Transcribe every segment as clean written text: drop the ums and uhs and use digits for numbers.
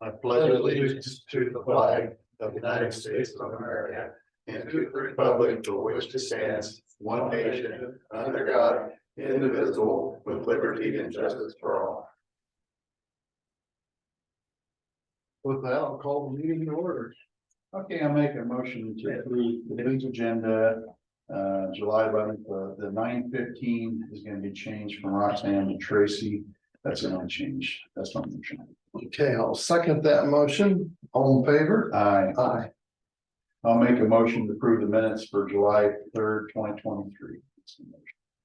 I pledge allegiance to the flag of the United States of America and to the republic for which it stands, one nation, under God, indivisible, with liberty and justice for all. With that, I'll call the meeting to order. Okay, I'll make a motion to approve today's agenda. July 11th, the 9:15 is going to be changed from Roxanne to Tracy. That's the only change. That's not motion. Okay, I'll second that motion. All in favor? Aye. Aye. I'll make a motion to approve the minutes for July 3rd, 2023.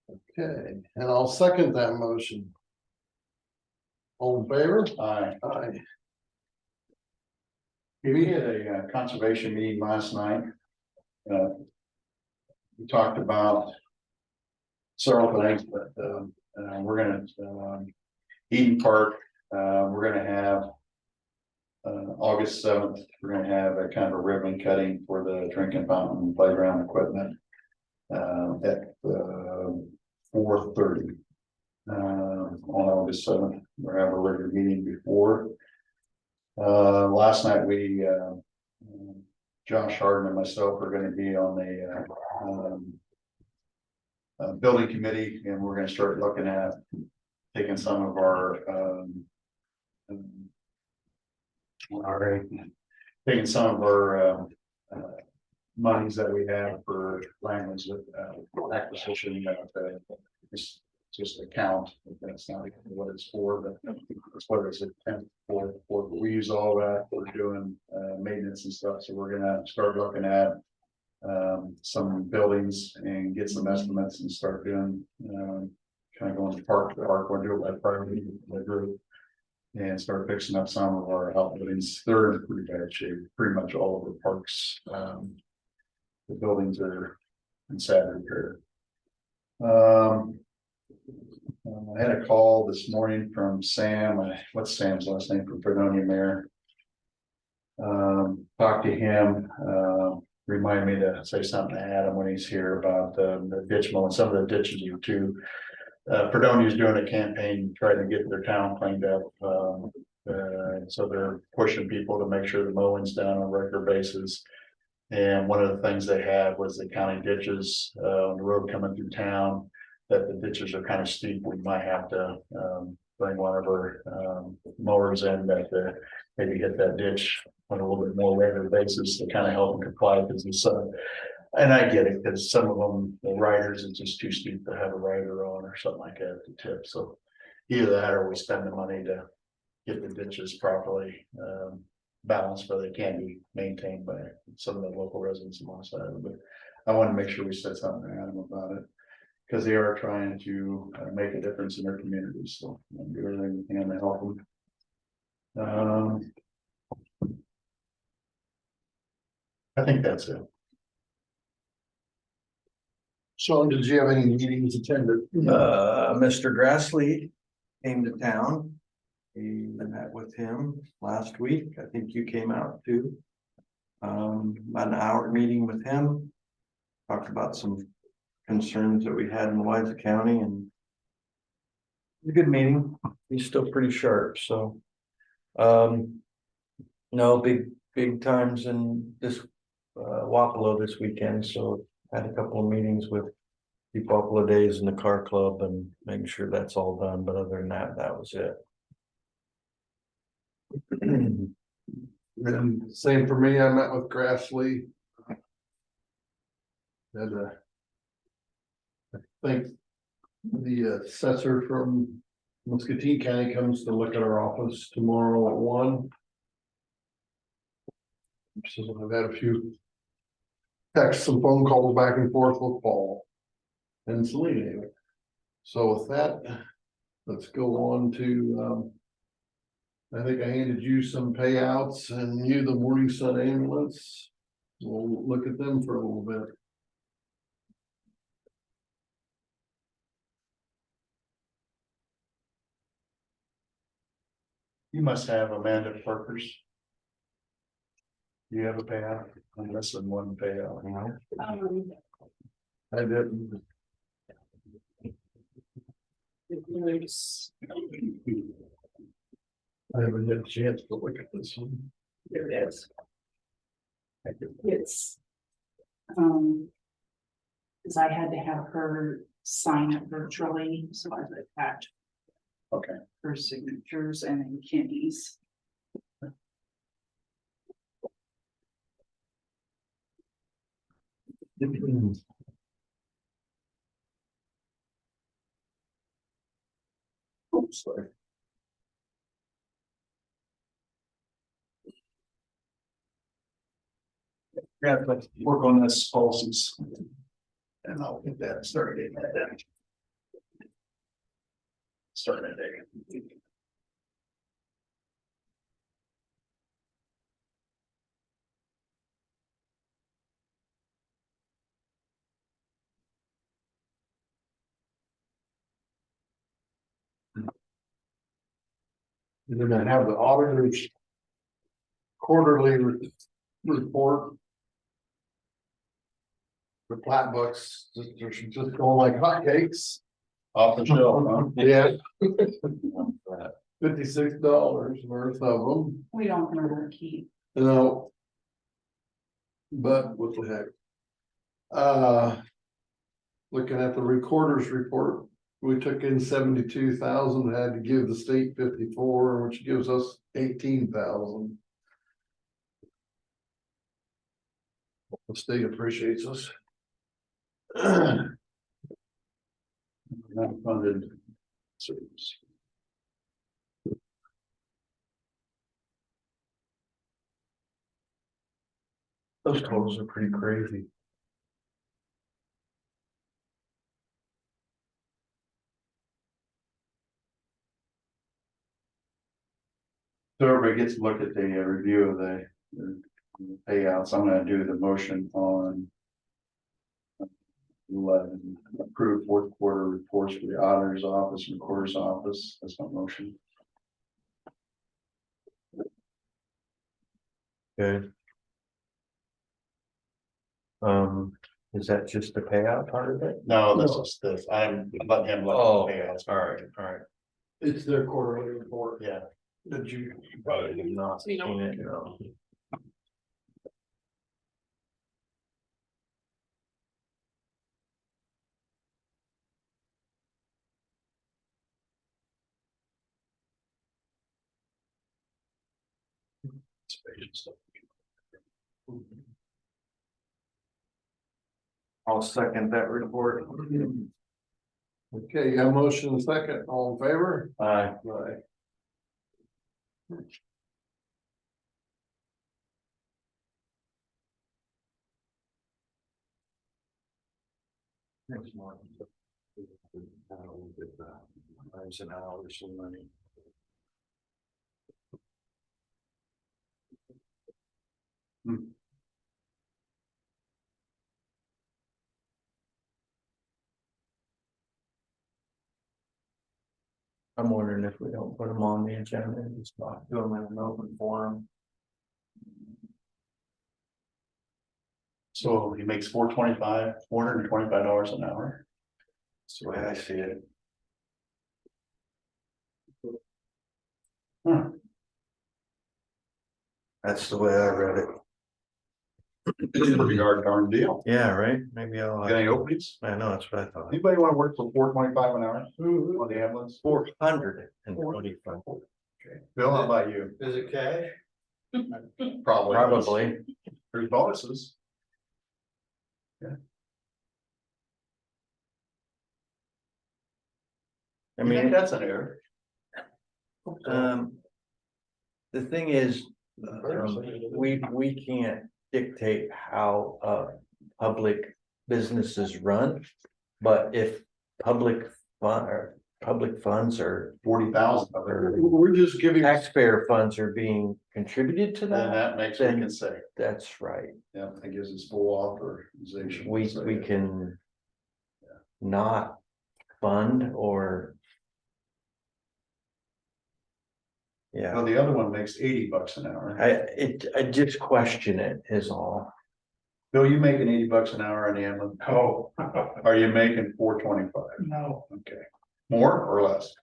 Okay, and I'll second that motion. All in favor? Aye. Aye. We had a conservation meeting last night. We talked about several things, but we're gonna Eden Park. We're gonna have August 7th. We're gonna have a kind of a ribbon cutting for the drinking fountain playground equipment at 4:30 on August 7th. We're gonna have a regular meeting before. Last night we Josh Harden and myself are going to be on the building committee, and we're going to start looking at taking some of our taking some of our monies that we have for language acquisition just account. That's not what it's for, but it's what it's intended for. We use all that for doing maintenance and stuff. So we're gonna start looking at some buildings and get some estimates and start doing kind of going to park to park. We'll do it by priority, by group, and start fixing up some of our outbuildings. They're in pretty bad shape. Pretty much all of the parks. The buildings are in sad repair. I had a call this morning from Sam. What's Sam's last name? From Fredonia Mayor. Talked to him. Remind me to say something to Adam when he's here about the ditch mowing. Some of the ditches you too. Fredonia is doing a campaign trying to get their town cleaned up. So they're pushing people to make sure the mowing's done on a regular basis. And one of the things they had was the county ditches on the road coming through town. That the ditches are kind of steep. We might have to bring one of our mowers in that maybe hit that ditch on a little bit more regular basis to kind of help them comply because the sun. And I get it because some of them, the riders, it's just too steep to have a rider on or something like that to tip. So either that or we spend the money to get the ditches properly balanced where they can be maintained by some of the local residents on the side. But I want to make sure we said something to Adam about it. Because they are trying to make a difference in their communities, so I'm doing everything we can to help them. I think that's it. Sean, did you have any meetings attended? Mr. Grassley came to town. We met with him last week. I think you came out too. About an hour meeting with him. Talked about some concerns that we had in Louisa County, and it was a good meeting. He's still pretty sharp, so no big times in this Wapello this weekend, so had a couple of meetings with the Wapello Days in the car club and making sure that's all done, but other than that, that was it. And same for me. I met with Grassley. I think the assessor from Muscatine County comes to look at our office tomorrow at 1. So I've had a few texts and phone calls back and forth with Paul and Selena. So with that, let's go on to I think I handed you some payouts and you the Morning Sun ambulance. We'll look at them for a little bit. You must have Amanda Parker's. Do you have a payout? I'm missing one payout, you know? I didn't. I haven't had a chance to look at this one. There it is. It's. Cause I had to have her sign it virtually, so I attached Okay. her signatures and then Kenny's. Oops, sorry. We have to work on this policies. And I'll get that started. Starting today. You're gonna have the auditors quarterly report. The plat books, they're just going like hotcakes. Off the shelf, huh? Yeah. $56 worth of them, We don't remember keep. you know. But what the heck? Looking at the recorder's report, we took in 72,000, had to give the state 54, which gives us 18,000. The state appreciates us. Not funded service. Those totals are pretty crazy. So everybody gets to look at the review of the payouts. I'm gonna do the motion on 11, approve fourth quarter reports for the auditor's office and recorder's office. That's my motion. Good. Is that just the payout part of it? No, this is this. I'm letting him look at the payouts. All right. It's their quarterly report. Yeah. Did you? Probably have not seen it, no. I'll second that report. Okay, you have a motion and a second, all in favor? Aye. Right. Next month. Times an hour, some money. I'm wondering if we don't put them on the agenda and just not do them in an open forum. So he makes $425 an hour. That's the way I see it. Huh. That's the way I read it. It's a pretty darn deal. Yeah, right? Maybe I'll. Got any openings? I know, that's what I thought. Anybody want to work for $425 an hour on the ambulance? 425. Okay. Bill, how about you? Is it cash? Probably. Probably. There's bonuses. I I mean, mean, that's an error. the thing is, we can't dictate how, public businesses run. But if public funds or 40,000. We're just giving. taxpayer funds are being contributed to Then that, that makes we can say, that's right. yeah, that gives us full authorization. We can not fund or. Yeah, Well, the other one makes $80 an hour. I just question it is all. Bill, you making $80 an hour on the ambulance? Oh. Are you making $425? No. Okay. More or less?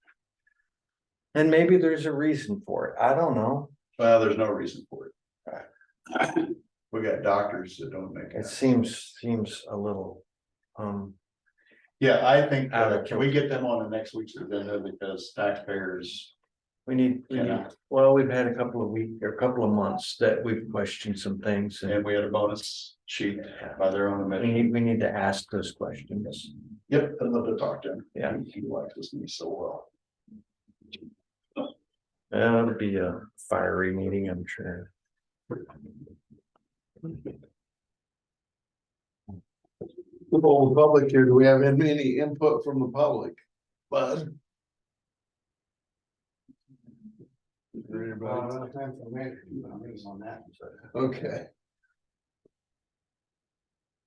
And maybe there's a reason for it. I don't know. Well, there's no reason for it. We got doctors that don't make It it. seems a little, Yeah, I think, Out of can we get them on the next week's agenda because taxpayers, we Yeah. need, well, we've had a couple of weeks or a couple of months that we've questioned some things and and we had a bonus sheet by their own admission. we need to ask those questions. Yep, I'd love to talk to him. Yeah. He likes this me so well. It'll be a fiery meeting, I'm sure. The whole public here, do we have any input from the public? Bud? Is there anybody? Okay,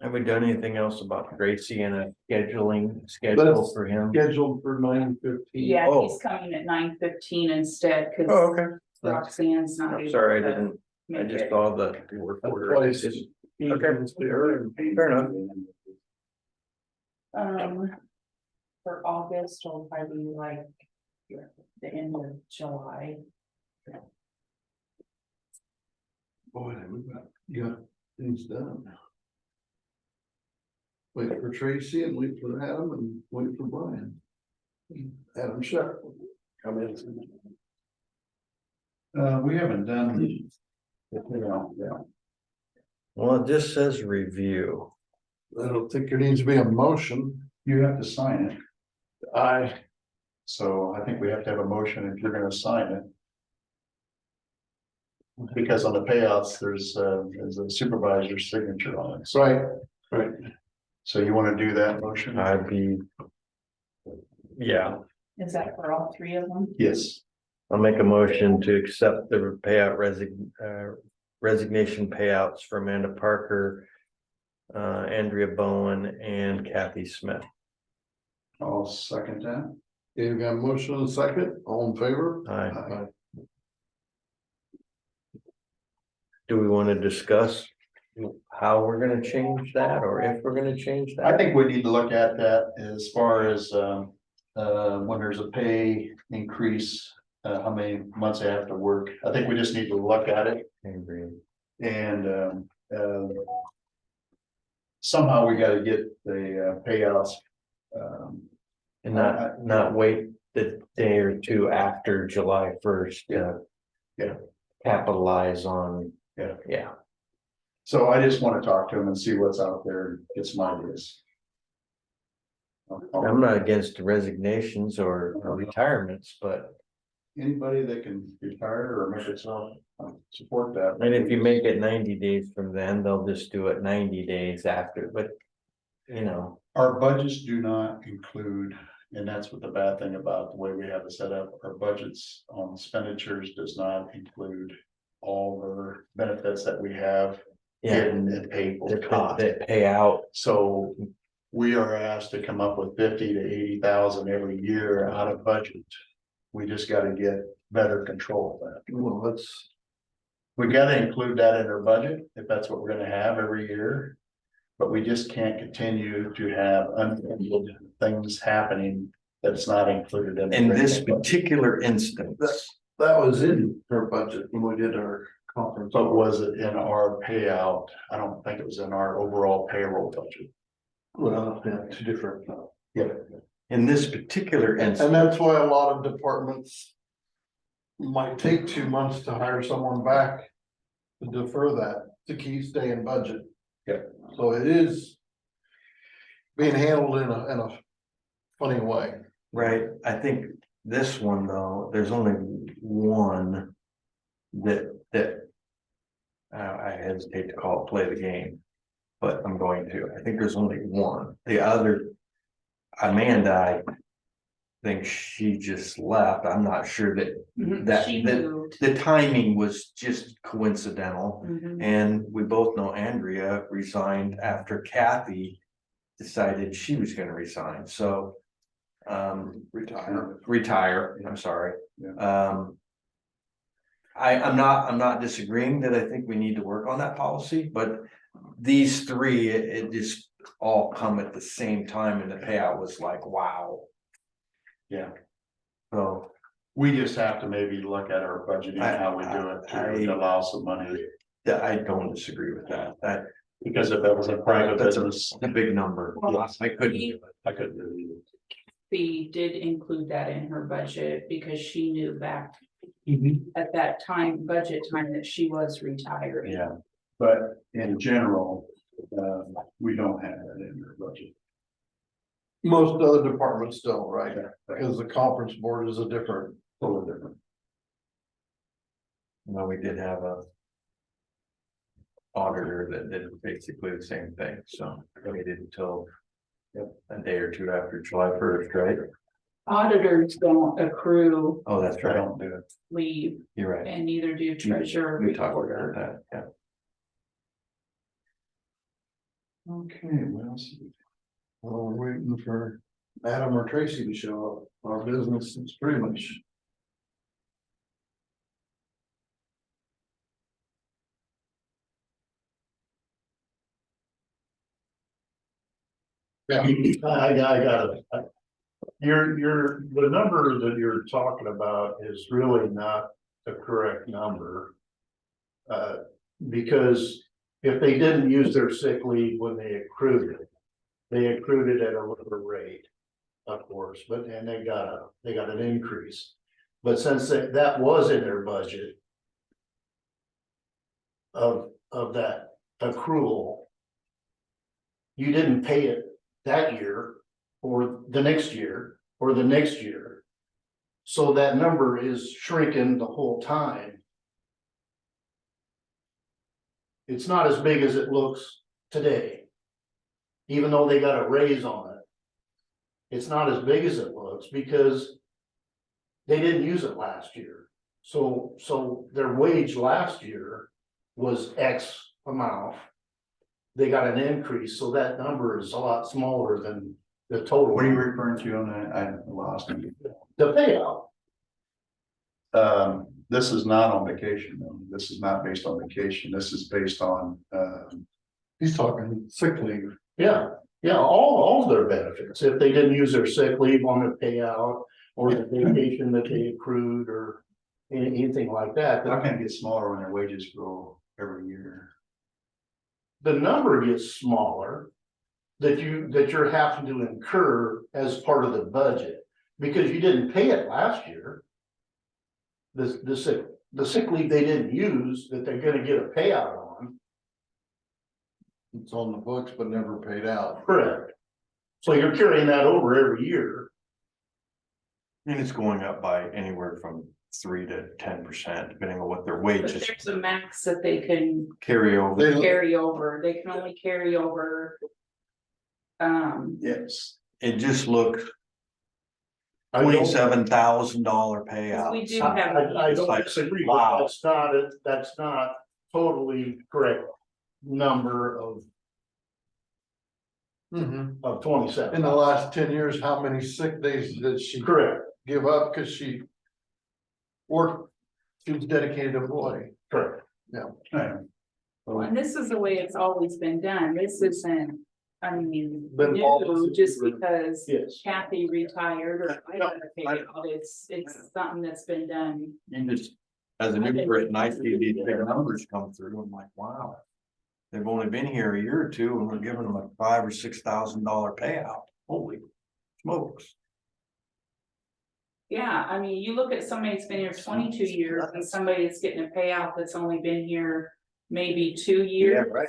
Have we done anything else about Gracie and a scheduling schedule for him? scheduled for 9:15. Yeah, Oh. he's coming at 9:15 instead, cause Okay. Roxanne's not. I'm able sorry, I to didn't, I make just it. saw the work That's order. why I it's just- evenings there. Fair enough. For August, it'll probably be like the end of July. Boy, we got things done. Wait for Tracy and wait for Adam and wait for Brian. Adam Shepherd. Come in. We haven't done. Yeah. Well, it just says review. I don't think there needs to be a motion. You have to sign it, I, so I think we have to have a motion if you're gonna sign it. Because on the payouts, there's a supervisor's signature on it, right, so you wanna do that motion? I'd be. Yeah, Is that for all three of them? Yes, I'll make a motion to accept the payout resignation payouts for Amanda Parker. Andrea Bowen and Kathy Smith. I'll second that. okay, we got a motion and a second, all in favor? Aye. Do we want to discuss how we're gonna change that or if we're gonna change I that? think we need to look at that as far as, when there's a pay increase, how many months they have to work. I think we just need to look at it I agree. and, somehow we gotta get the payouts. And not wait the day or two after July 1st. Yeah. Capitalize on. Yeah. Yeah, So I just wanna talk to him and see what's out there, and get some ideas. I'm not against resignations or retirements, but Anybody that can retire or make itself, support that. and if you make it 90 days from then, they'll just do it 90 days after, but. You know, Our budgets do not include, and that's what the bad thing about the way we have it set up, our budgets on expenditures does not include all the benefits that we have yeah, hidden and paid for cost. that pay out. So we are asked to come up with 50 to 80,000 every year out of budget. We just gotta get better control of that. Well, let's, We gotta include that in our budget, if that's what we're gonna have every year. But we just can't continue to have unfunded things happening that's not included in. the In this regular budget. particular instance, that was in our budget when we did our conference. But was it in our payout? I don't think it was in our overall payroll budget. Well, yeah, two different. Yeah. in this particular And instance, that's why a lot of departments might take 2 months to hire someone back to defer that, to keep staying budget. Yeah. So it is being handled in a funny way. right, I think this one though, there's only one that. I hesitate to call it play the game, but I'm going to. I think there's only one. The other, Amanda, I think she just left. I'm not sure that She that moved. the timing was just coincidental. Mhm. And we both know Andrea resigned after Kathy decided she was gonna resign, so. Retire, I'm sorry. Yeah. I'm not disagreeing that I think we need to work on that policy, but these three, it just all come at the same time and the payout was like, wow. Yeah. So, We just have to maybe look at our budget and how we do it to allow some money. Yeah, I don't disagree with that. Because if that was a private That's business, a big number. Well, I couldn't. we- I couldn't do it. We did include that in her budget because she knew back Mm-hmm. at that time, budget time, that she was retired. Yeah, but in general, we don't have that in our budget. Most other departments don't, right? Because the conference board is a different. Totally different. No, we did have a. Auditor that did basically the same thing, so we waited until. A day or two after July 1st, right? Auditors don't accrue Oh, that's I right. don't do it. leave You're right. and neither do treasurer or We talked about recorder. that, yeah. Okay, what else? Well, we're waiting for Adam or Tracy to show up. Our business is pretty much. Yeah, I got it. The number that you're talking about is really not the correct number. Because if they didn't use their sick leave when they accrued it at a lower rate. Of course, and they got an increase, but since that was in their budget. Of that accrual. You didn't pay it that year, or the next year, or the next year. So that number is shrinking the whole time. It's not as big as it looks today. Even though they got a raise on it. It's not as big as it looks because. They didn't use it last year. So their wage last year was X amount. They got an increase, so that number is a lot smaller than the total. What are you referring to on that? I lost it. The payout. This is not on vacation, though. This is not based on vacation. This is based on, He's talking sick leave. yeah, all of their benefits. If they didn't use their sick leave on the payout or the vacation that they accrued or anything like that. How can it get smaller when their wages grow every year? The number gets smaller that you're having to incur as part of the budget because you didn't pay it last year. The sick leave they didn't use that they're gonna get a payout on. It's on the books but never paid out. Correct. So you're carrying that over every year. And it's going up by anywhere from 3 to 10%, depending on what their But wages there's a max that they can carry over. carry over. They can only carry over. Yes. It just looked I don't- $27,000 payout. We do I have. don't disagree, Wow. but that's not totally correct number of In 27. the last 10 years, how many sick days did she Correct, give up because she worked? She was a dedicated employee. correct. Yeah. And this is the way it's always been done. This isn't, I mean, Been new policy just for- because Yes. Kathy retired or I got a payout. It's something that's been done. And just, as a new person, I see these big numbers come through, I'm like, wow. They've only been here a year or two and we're giving them a $5,000 or $6,000 payout. Holy smokes. Yeah, I mean, you look at somebody that's been here 22 years and somebody that's getting a payout that's only been here maybe 2 years. right.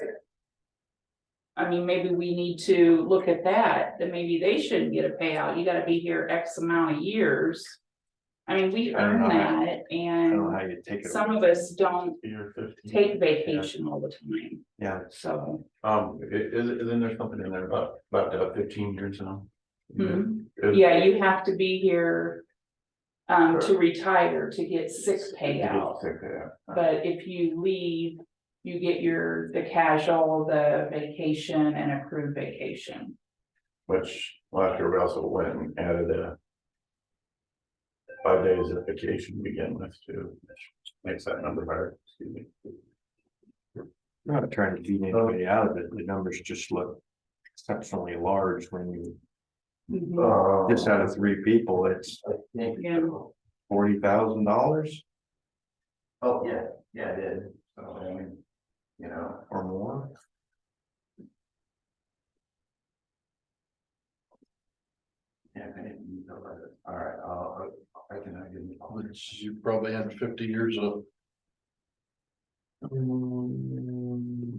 I mean, maybe we need to look at that maybe they shouldn't get a payout. You gotta be here X amount of years. I mean, we I don't earn know. that I don't know and how you take it. some away. of us don't Year 15. take vacation all the time, Yeah, so. Isn't there something in there about 15 years now? Yeah, you have to be here. To retire to get sick payout, but if you leave, you get the casual, the vacation and accrued vacation. Which last year we also went and added 5 days of vacation to begin with too, which makes that number higher, excuse me. I'm not trying to beat anybody out of it. The numbers just look exceptionally large when you, just out of 3 people, it's. Yeah. $40,000 Oh, yeah, I did, so, I mean, you know. or more. Yeah, I didn't know about it. All right, I didn't. Which you probably had 50 years of. I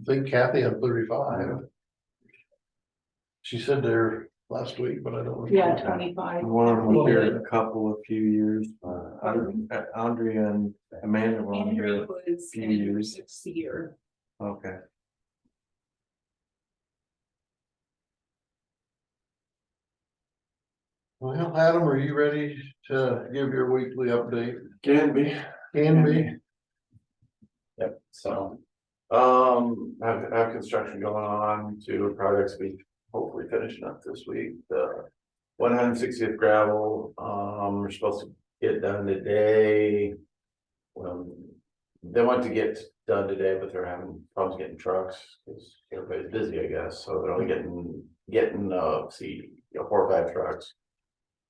think Kathy had 35. She said there last week, but I don't. Yeah, 25. One of them was here a few years. Andrea and Amanda were on Andrew here. was few in her years. 6th year. Okay. Well, Adam, are you ready to give your weekly update? Can be. Can be. Yep, so, have construction going on, two projects we hopefully finishing up this week, the 160th gravel, we're supposed to get done today. Well, they want to get done today, but they're having problems getting trucks, because everybody's busy, I guess, so they're only getting, 4 or 5 trucks.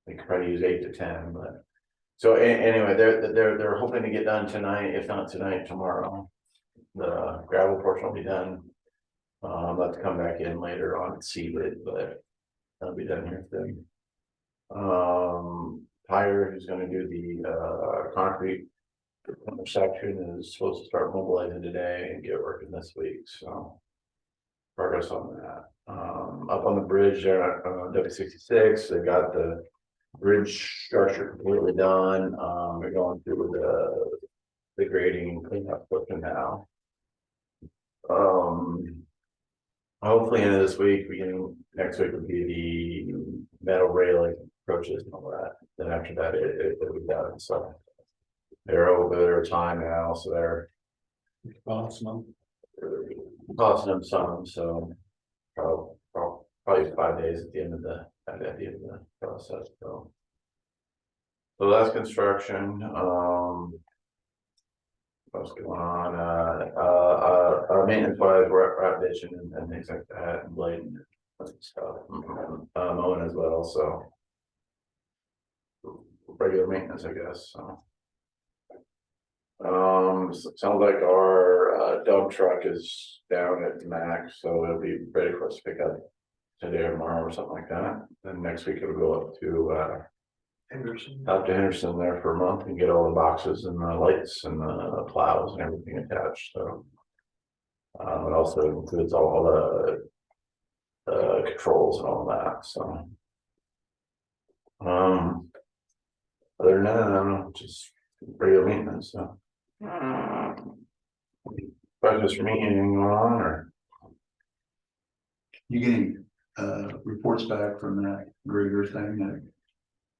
They could probably use 8 to 10, but. So anyway, they're hoping to get done tonight, if not tonight, tomorrow. The gravel portion will be done. I'll have to come back in later on and see it, but that'll be done here soon. Tyler, who's gonna do the concrete section, is supposed to start mobilizing today and get working this week, so. Progress on that. Up on the bridge there, W66, they got the bridge structure completely done. We're going through the grading and cleanup portion now. Hopefully end of this week, next week would be the metal railing approaches and all that. Then after that, it'll be done. So they're over their time now, so they're costing them some. So probably 5 days at the end of the process. So that's construction. What's going on? Maintenance wise, we're out ditching and things like that, and blading and stuff, mowing as well. So regular maintenance, I guess. So. Sounds like our dump truck is down at max, so it'll be ready for us to pick up today or tomorrow or something like that. Then next week it'll go up to Henderson there for a month and get all the boxes and the lights and the plows and everything attached. So it also includes all the controls and all that. So other than that, I don't know, just regular maintenance. So questions for me, anything going on, or you getting reports back from that grader thing?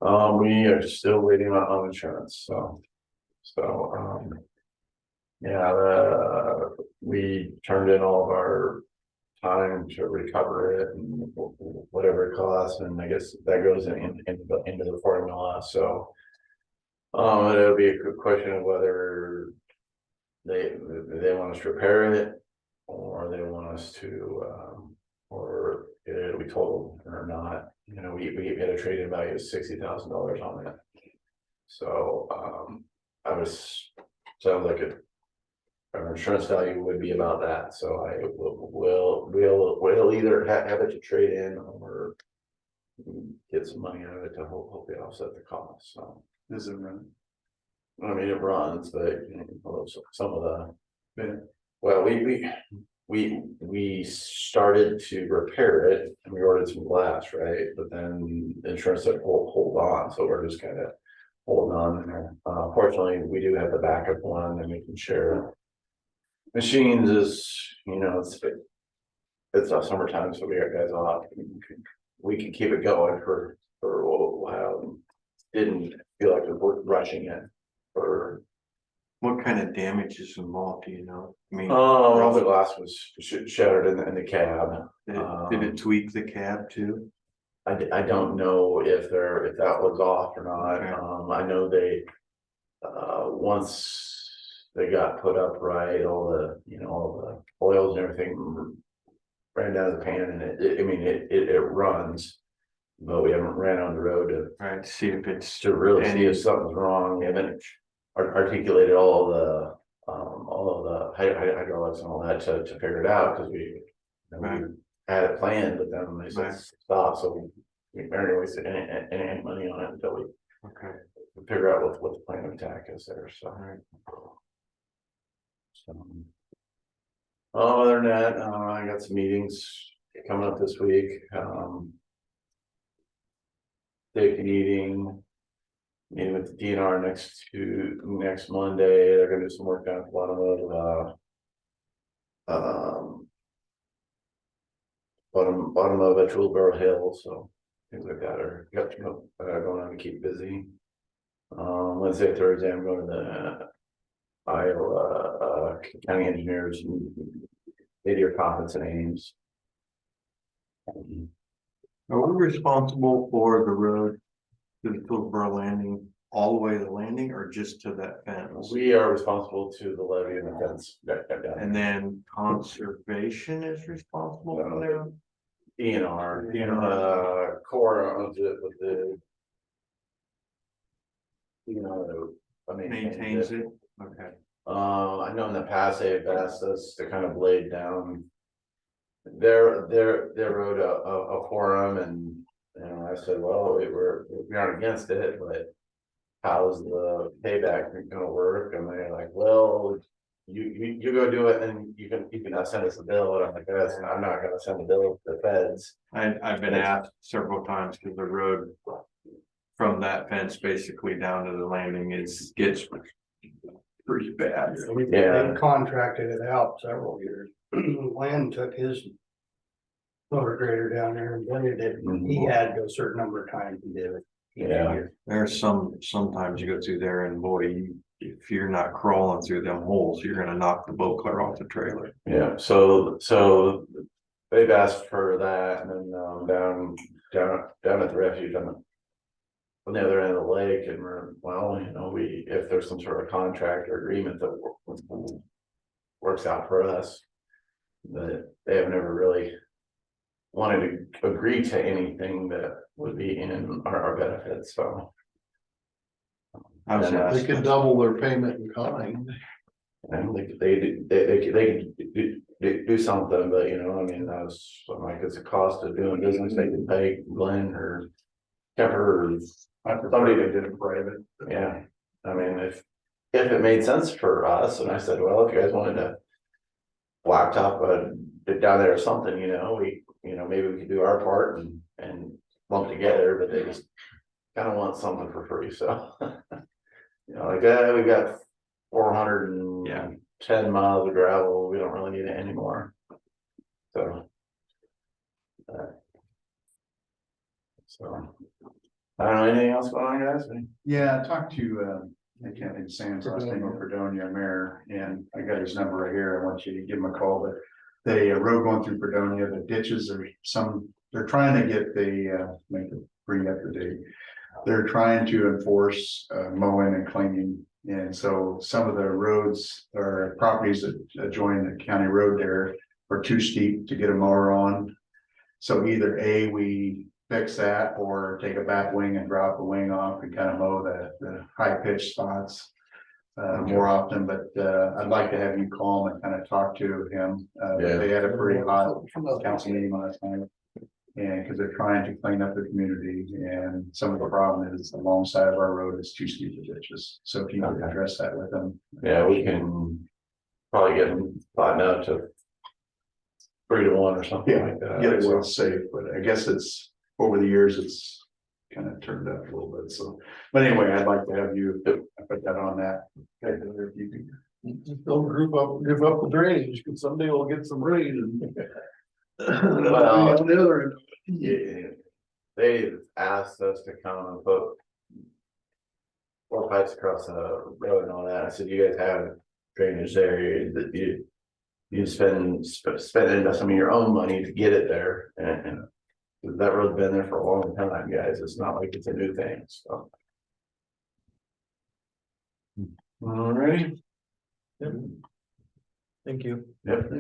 we are still waiting on insurance, so yeah, we turned in all of our time to recover it and whatever it costs, and I guess that goes into the formula. So it'll be a good question of whether they want us to repair it, or they want us to or it'll be total or not. You know, we had a trade-in value of $60,000 on it. So sounds like our insurance value would be about that. So I will either have it to trade in or get some money out of it to hopefully offset the cost. So Does it run? I mean, it runs, but you know, some of the Yeah. well, we started to repair it and we ordered some glass, right? But then insurance said hold on, so we're just kind of holding on there. Fortunately, we do have the backup one, and we can share machines. Is you know it's not summertime, so we got guys off. We can keep it going for a while. Didn't feel like we were rushing it for. What kind of damage is involved, do you know? I mean, All the glass was shattered in the cab. did it tweak the cab too? I don't know if that was off or not. Okay. I know they once they got put up right, all the oils and everything ran down the pan, and it runs. But we haven't ran on the road Right, see if it's. to really see any- if something's wrong. We haven't articulated all of the hydraulics and all that to figure it out, because we Right. had it planned, but then they said Right. stop, so we barely wasted any money on it until we Okay, figure out what the plan of attack is there, so. Right. So, other than that, I got some meetings coming up this week, safety meeting with the DNR next Monday. They're gonna do some work down at the bottom of bottom of a Toolsboro Hill, so things like that are going on to keep busy. Wednesday, Thursday, I'm going to the Iowa County Engineers Mid-Year Conference in Ames. are we responsible for the road to the Toolsboro Landing, all the way to the landing, or just to that fence? We are responsible to the levee and the fence. And then conservation is responsible for that? DNR, Cora owns it with the. I mean. Maintains it, okay. I know in the past they've asked us to kind of lay down. Their road a quorum, and I said, well, we aren't against it, but how's the payback gonna work? And they're like, well, you go do it, and you can send us a bill. And I'm like, I'm not gonna send a bill to the feds. I've been asked several times, because the road from that fence basically down to the landing gets pretty bad. Yeah. They contracted it out several years. Land took his motor grader down there and blended it. He had to go a certain number of times and did it. Yeah. There's sometimes you go through there and boy, if you're not crawling through them holes, you're gonna knock the boat clear off the trailer. Yeah, so they've asked for that, and then down at the refuge on the other end of the lake, and if there's some sort of contract or agreement that works out for us, but they have never really wanted to agree to anything that would be in our benefits, so. I was And, asked, They could double their payment in kind. And they could do something, but I mean, that's like, it's a cost of doing business. They can pay Glenn or Kemper or somebody that did it private. Yeah, I mean, if it made sense for us, and I said, well, if you guys wanted to blacktop it down there or something, maybe we could do our part and lump together, but they just kind of want something for free, so. Like that, we got 410 miles of gravel. We don't really need it anymore. So. I don't know, anything else going on, guys? Yeah, I talked to, I can't think of Sam's last name, of Fredonia Mayor, and I got his number right here. I want you to give him a call, but the road going through Fredonia, the ditches are they're trying to get bring up the date. They're trying to enforce mowing and cleaning, and so some of the roads or properties that adjoin the county road there are too steep to get a mower on. So either we fix that or take a back wing and drop the wing off and kind of mow the high pitched spots more often. But I'd like to have you call him and kind of talk to him. They had a pretty hot council meeting last night. And because they're trying to clean up the community, and some of the problem is alongside of our road is too steep of ditches. So if you could address that with them. Yeah, we can probably get them flattened out to 3-1 or something like that. Get it where it's safe, but I guess it's over the years, it's kind of turned up a little bit. So, but anyway, I'd like to have you put that on that. Okay, if you can. Just don't give up the drainage, because someday we'll get some rain and. Well, On the other end. Yeah, they asked us to come and put 4 pipes across the road and all that. I said, you guys have drainage there, that you spend some of your own money to get it there, and that road's been there for a long time, guys. It's not like it's a new thing, so. Alrighty. Thank you. Yep.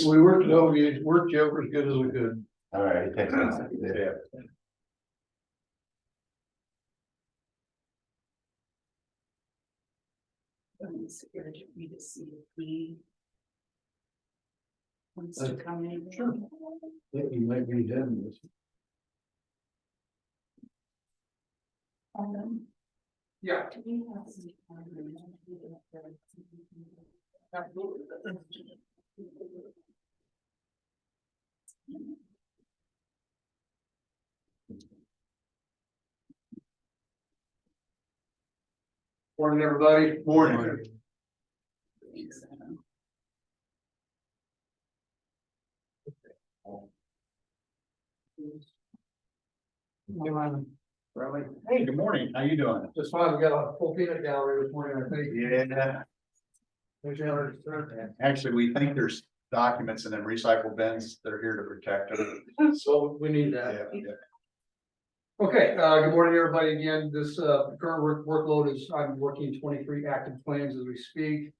We worked you over as good as we could. Alright, thanks. Yeah. scared me to see if he wants to come in. Sure. I think you might be having this. Yeah. Do we have some time? Morning, everybody. Morning. Hey, good morning. How you doing? Just fine, we got a full peanut gallery this morning, I think. Yeah. Actually, we think there's documents in them recycle bins. They're here to protect them. So we need that. Yeah. Okay, good morning, everybody. Again, this current workload is, I'm working 23 active claims as we speak.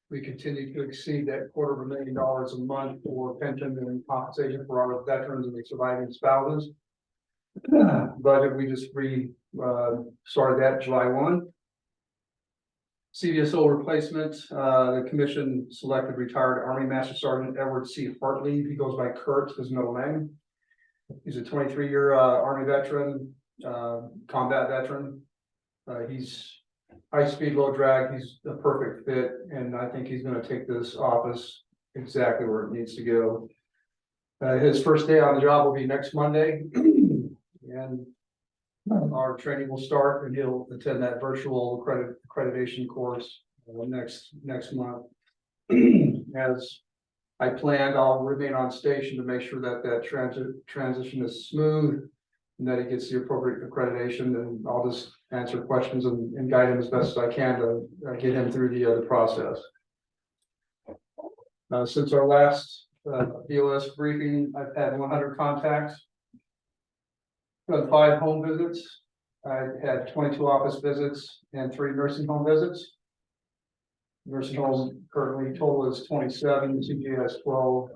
We continue to exceed that $250,000 a month for pension and compensation for our veterans and the surviving spouses. Budget, we just started that July 1. CVSO replacement, the commission selected retired Army Master Sergeant Edward C. Hartley. He goes by Kurt, his middle name. He's a 23-year Army veteran, combat veteran. He's high speed, low drag. He's a perfect fit, and I think he's going to take this office exactly where it needs to go. His first day on the job will be next Monday, and our training will start, and he'll attend that virtual accreditation course next month. As I planned, I'll remain on station to make sure that transition is smooth and that he gets the appropriate accreditation, and I'll just answer questions and guide him as best as I can to get him through the process. Since our last BOS briefing, I've had 100 contacts. Done 5 home visits. I had 22 office visits and 3 nursing home visits. Nursing homes currently total is 27, CJ has 12,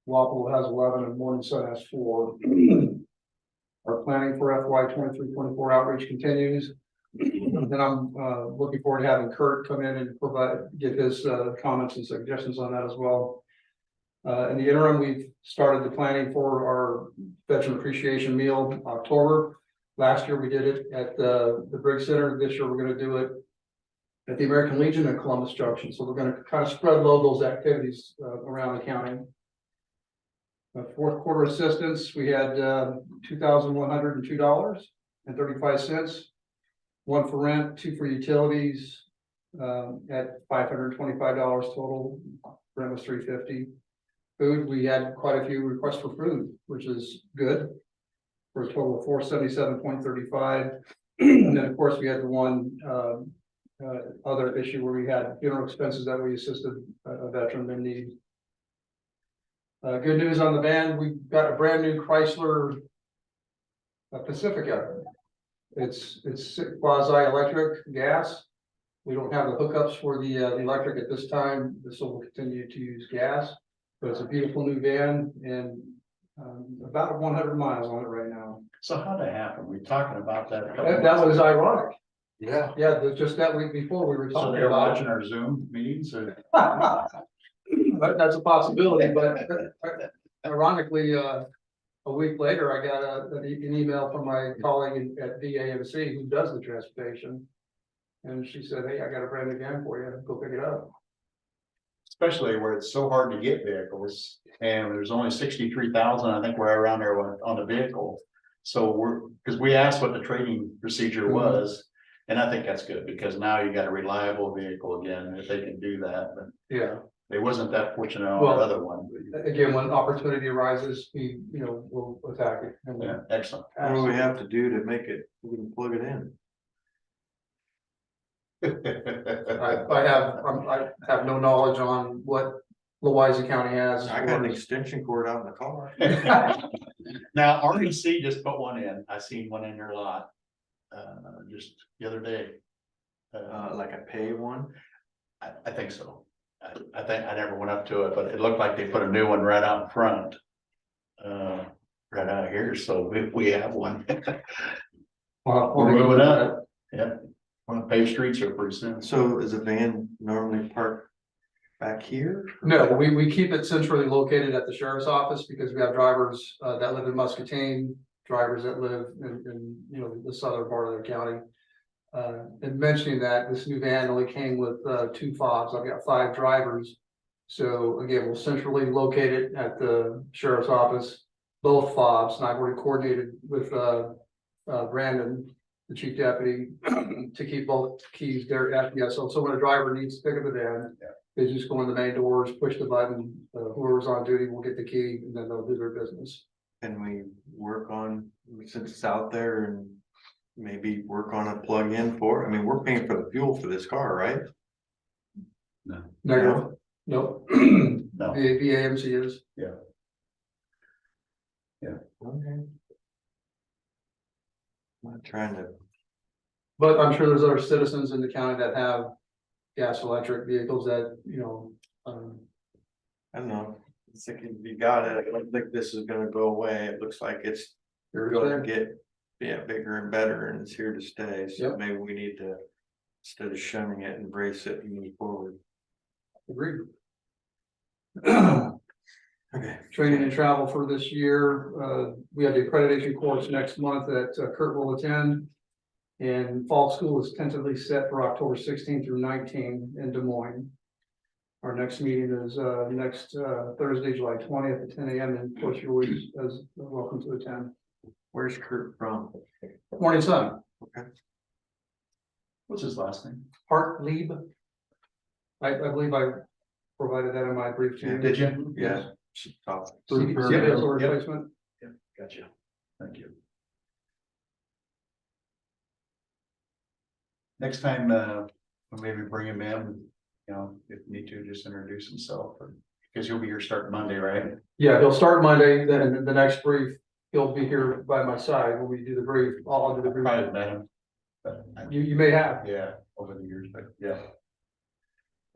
Wapple has 11, and Morning Sun has 4. Our planning for FY 23-24 outreach continues. And I'm looking forward to having Kurt come in and give his comments and suggestions on that as well. In the interim, we've started the planning for our Veteran Appreciation Meal October. Last year we did it at the Briggs Center. This year we're going to do it at the American Legion at Columbus Junction. So we're going to kind of spread load those activities around the county. Fourth quarter assistance, we had $2,102.35. 1 for rent, 2 for utilities, at $525 total. Rent was $350. Food, we had quite a few requests for food, which is good, for a total of $477.35. And then, of course, we had the one other issue where we had funeral expenses that we assisted a veteran in need. Good news on the van, we've got a brand new Chrysler Pacifica. It's quasi electric gas. We don't have the hookups for the electric at this time. This will continue to use gas, but it's a beautiful new van and about 100 miles on it right now. So how'd that happen? We talking about that. That was ironic. Yeah. Yeah, just that week before we were So talking they're about. watching our Zoom meetings or? That's a possibility, but ironically, a week later, I got an email from my colleague at VAMC who does the transportation. And she said, "Hey, I got a brand new van for you, go pick it up." Especially where it's so hard to get vehicles, and there's only 63,000, I think we're around there on the vehicle. So because we asked what the trading procedure was, and I think that's good, because now you got a reliable vehicle again, if they can do that, but Yeah, it wasn't that fortunate on Well, the other one. again, when opportunity arises, we'll attack it. And Yeah, excellent. What do we have to do to make it, we can plug it in? I have no knowledge on what Louisa County has. I got an extension cord out in the car. Now, REC just put one in. I seen one in their lot, just the other day. Like a pay one? I think so. I think I never went up to it, but it looked like they put a new one right out in front. Right out here, so we have one. Well, We're moving up. Yeah. On paved streets are pretty soon. So is a van normally parked back here? No, we keep it centrally located at the sheriff's office because we have drivers that live in Muscatine, drivers that live in, you know, the southern part of the county. And mentioning that, this new van only came with 2 fobs. I've got 5 drivers. So again, we'll centrally locate it at the sheriff's office, both fobs, and I've already coordinated with Brandon, the chief deputy, to keep both keys there at the SL. So when a driver needs to pick up a van, they just go in the main doors, push the button, whoever's on duty will get the key, and then they'll do their business. Can we work on, since it's out there and maybe work on a plug-in for it? I mean, we're paying for the fuel for this car, right? Negative, no. No. The AMC is. Okay. I'm not trying to, But I'm sure there's other citizens in the county that have gas electric vehicles that, you know, I don't know, it's like if you got it, I don't think this is gonna go away. It looks like it's gonna get, bigger and better, and it's here to stay, so Yep. maybe we need to, instead of shunning it, embrace it and move forward. Agreed. Okay. Training and travel for this year, we have the accreditation course next month that Kurt will attend. And fall school is tentatively set for October 16th through 19 in Des Moines. Our next meeting is next Thursday, July 20th at 10 a.m. And of course, you're always as welcome to attend. Where's Kurt from? Morning Sun, What's his last name? Hart Lieb. I believe I provided that in my brief to you. Did you? Yeah. Top. CBS Yep. replacement. Yep, gotcha. Thank you. Next time, we'll maybe bring him in, you know, if you need to, just introduce himself, because you'll be here starting Monday, right? Yeah, he'll start Monday, then the next brief, he'll be here by my side when we do the brief. I'll do the brief. Probably met him. But You may have. yeah, over the years, but yeah.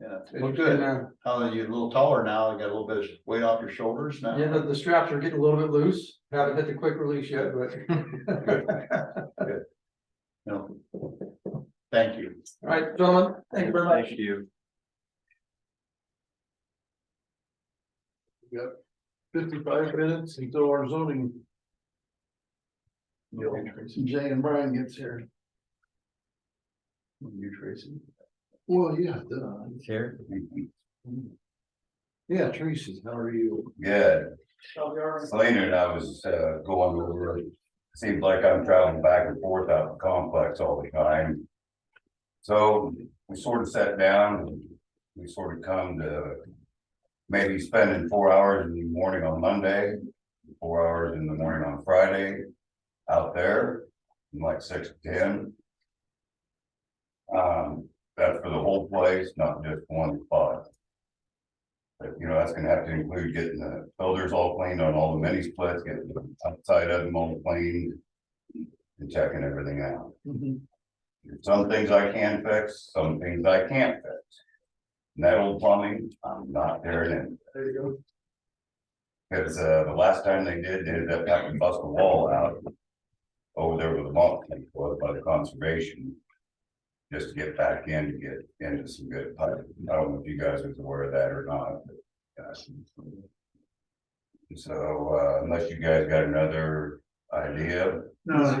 Yeah, well, And, good. How are you a little taller now? You got a little bit of weight off your shoulders now? Yeah, the straps are getting a little bit loose. Haven't hit the quick release yet, but. Good. No. Thank you. All right, gentlemen, thank you very much. Thank you. We got 55 minutes until our zoning. Jay and Brian gets here. You, Tracy. Well, yeah, duh. Here. Yeah, Tracy, how are you? Good. Selena and I was going over, it seems like I'm traveling back and forth out the complex all the time. So we sort of sat down and we sort of come to maybe spending 4 hours in the morning on Monday, 4 hours in the morning on Friday out there from like 6 to 10. That's for the whole place, not just one spot. But, you know, that's gonna have to include getting the filters all cleaned on all the mini splits, getting the outside of them all cleaned, and checking everything out. Some things I can fix, some things I can't fix. And that old plumbing, I'm not tearing in. There you go. Because the last time they ended up having to bust a wall out over there with the malt tank was by the conservation. Just to get back in to get into some good pipe. I don't know if you guys was aware of that or not. But, so unless you guys got another idea. No, I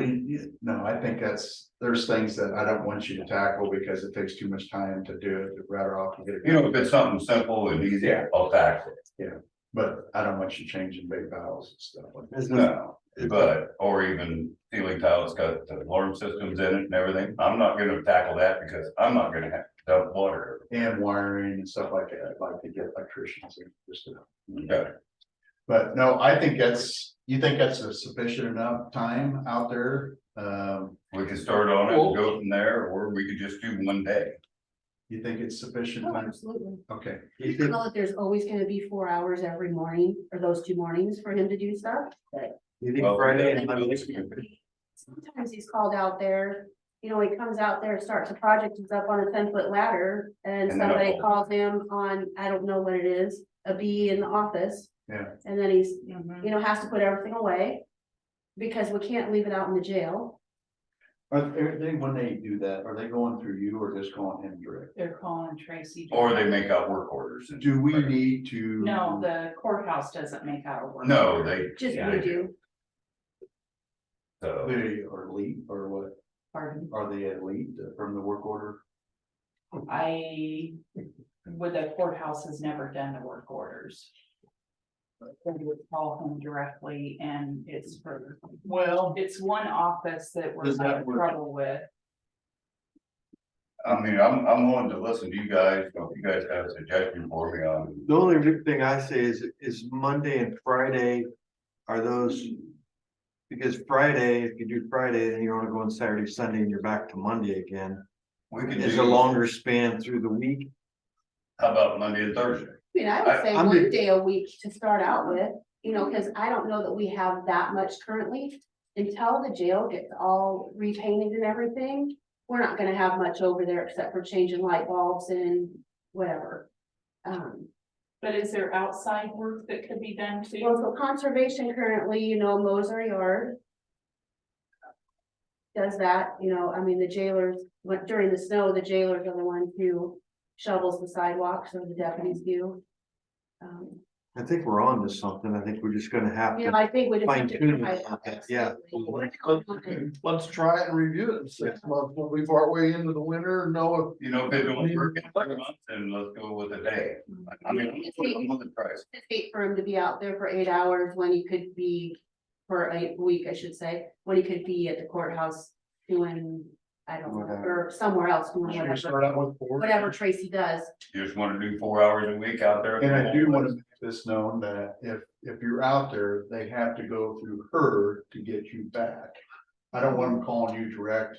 think there's things that I don't want you to tackle because it takes too much time to do it, rather off to get it. You know, if it's something simple and easy, Yeah. I'll tackle it. But I don't want you changing big valves and stuff like that. No, but, or even ceiling tiles got the alarm systems in it and everything. I'm not gonna tackle that because I'm not gonna have to dump water. And wiring and stuff like that. I'd like to get electricians in just to. Okay. But no, I think you think that's a sufficient enough time out there? We could start on it and go from there, or we could just do one day. You think it's sufficient Oh, time? absolutely. Okay. You know that there's always gonna be 4 hours every morning, or those 2 mornings for him to do stuff. You think Well, Friday yeah. and Monday? Sometimes he's called out there, you know, he comes out there, starts a project, he's up on a 10-foot ladder, and And then somebody I'll- calls him on, I don't know what it is, a bee in the office. Yeah. And then he's, you know, has to put everything away, because we can't leave it out in the jail. When they do that, are they going through you or just calling him direct? They're calling Tracy. Or they make out work orders. and- Do we need to? No, the courthouse doesn't make out a work. No, order. they. Just yeah, we do. So, They are elite or what? Pardon? Are they elite from the work order? With the courthouse has never done the work orders. They would call him directly and it's for, Well, it's one office that we're Does that having work? trouble with. I mean, I'm willing to listen to you guys, so if you guys have a suggestion for me on. The only thing I say is Monday and Friday, are those? Because Friday, if you do Friday, then you wanna go on Saturday, Sunday, and you're back to Monday again. We could Is do, a longer span through the week. how about Monday and Thursday? I mean, I would say I'm one just- day a week to start out with, you know, cause I don't know that we have that much currently. Until the jail gets all repainted and everything, we're not gonna have much over there except for changing light bulbs and whatever. But is there outside work that could be done too? Well, so conservation currently, you know, mows our yard. Does that, you know, I mean, the jailers, but during the snow, the jailers are the ones who shovels the sidewalks, so the deputies do. I think we're on to something. I think we're just gonna have You know, to, I think we just. have to fine-tune try it, yeah. Let's try it and review it in 6 months, when we part way into the winter, know You know, if it don't work in 3 months, then let's go with a day. I mean, I'm with the price. It's hate for him to be out there for 8 hours when he could be, for a week, I should say, when he could be at the courthouse doing, I don't know, Whatever. or somewhere else doing if we start whatever, out with 4. whatever Tracy does. You just wanna do 4 hours a week out there. And I do want to make this known that if you're out there, they have to go through her to get you back. I don't want them calling you direct.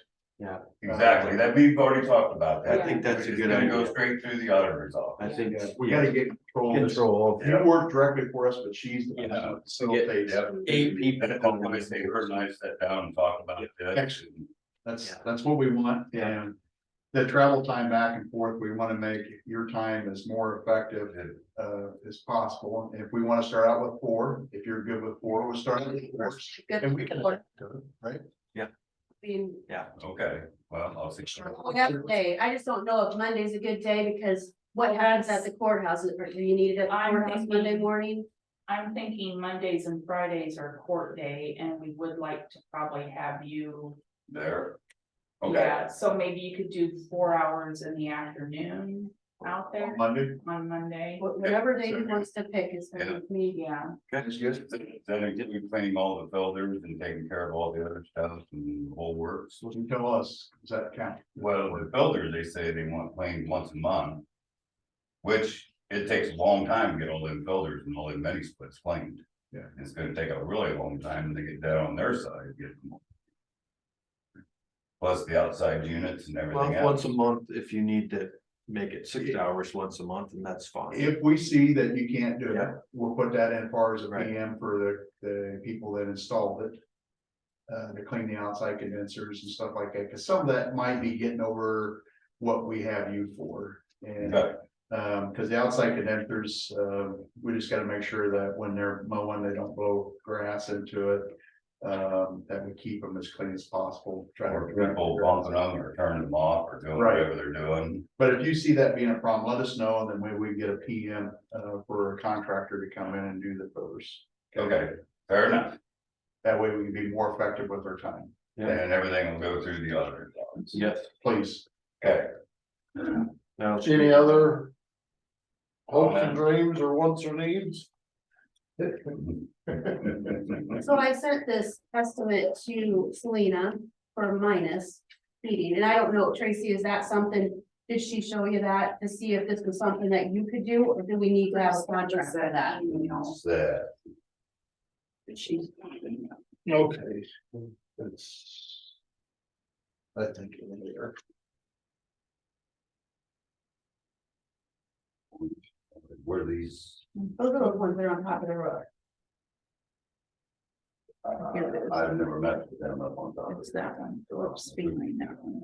Exactly, that we've already talked about that. I think that's a We're good just gonna Go idea. straight through the auditor's I office. think We gotta get control of this. control of. You work directly for us, but she's the one Yeah. that facilitates. Yep. 8 people. And I'll probably say her and I sit down and talk about this. Excellent. That's, Yeah. that's what we want, and the travel time back and forth, we wanna make your time as more effective, as possible. And if we wanna start out with 4, if you're good with 4, we'll start with 4. Good And we can, for- right? being Okay, well, I'll see. whatever day. I just don't know if Monday's a good day because what happens at the courthouse? Or do you need it at the I'm courthouse thinking- Monday morning? I'm thinking Mondays and Fridays are court day and we would like to probably have you. There. Okay, Yeah, so maybe you could do 4 hours in the afternoon out there Monday. on Monday. Whatever day he wants to pick is fine with me. Yeah, That's good. then it get cleaning all the filters and taking care of all the other stuff and the whole works. So you tell us, does that count? Well, the filters, they say they want cleaned once a month. Which it takes a long time to get all them filters and all them mini splits cleaned. Yeah. It's gonna take a really long time to get that on their side, get them. Plus the outside units and everything Well, once else. a month, if you need to make it 6 hours once a month, and that's fine. If we see that you can't do it, Yeah. we'll put that in as far as a Right. PM for the people that installed it. To clean the outside condensers and stuff like that, cause some of that might be getting over what we have you for. And, Okay. cause the outside condensers, we just gotta make sure that when they're mowing, they don't blow grass into it. That we keep them as clean as possible. Try to Or direct the people grass. bumping them or turning them off or doing Right. whatever they're doing. But if you see that being a problem, let us know, and then maybe we can get a PM, for a contractor to come in and do the filters. Okay, fair enough. That way we can be more effective with our time, And everything will go through the auditor's office. Yes. please. Okay. Now, Any other hopes and dreams or wants or needs? So I sent this estimate to Selena for minus heating, and I don't know, Tracy, is that something? Did she show you that to see if this was something that you could do, or do we need to have a contract for that? That, she's. Okay. It's. I think in there. where these, Those are the ones that are on top of the roof. I've never met them up on top. It's that one, oops, speaking that one.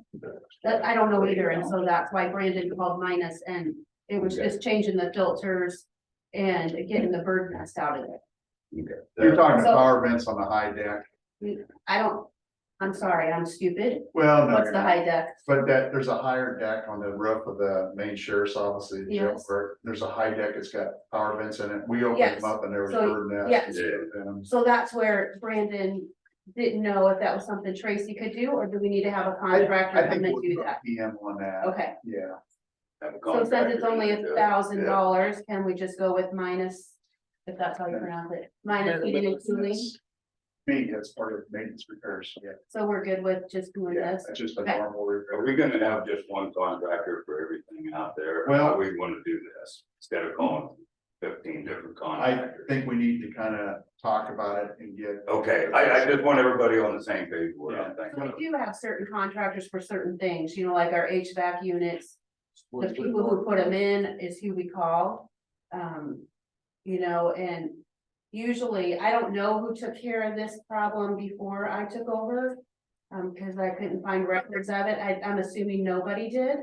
That, I don't know either, and so that's why Brandon called minus, and it was Okay. just changing the filters and getting the bird nest out of it. Okay. You're talking So- power vents on the high deck. I don't, I'm sorry, I'm stupid. Well, no, What's you're the not. high deck? But that, there's a higher deck on the roof of the main sheriff's office. The jail Yes. court. There's a high deck, it's got power vents in it. We opened Yes. them up and there was So, bird yes. nests. So that's where Brandon didn't know if that was something Tracy could do, or do we need to have a contractor I come think and we'll do put that? PM on that. Okay, Yeah. so since it's only $1,000, can we just go with minus, if that's how you pronounce it, minus heating and cooling? Maintenance, part of maintenance repairs, yeah. So we're good with just doing Yeah, this? that's just a Okay. normal Are repair. we gonna have just one contractor for everything out there? Well- How we wanna do this, instead of calling 15 different I contractors? think we need to kind of talk about it and get. Okay, I just want everybody on the same page with what I'm So thinking. we do have certain contractors for certain things, you know, like our HVAC units. The people who put them in is who we call. You know, and usually, I don't know who took care of this problem before I took over. Cause I couldn't find records of it. I'm assuming nobody did.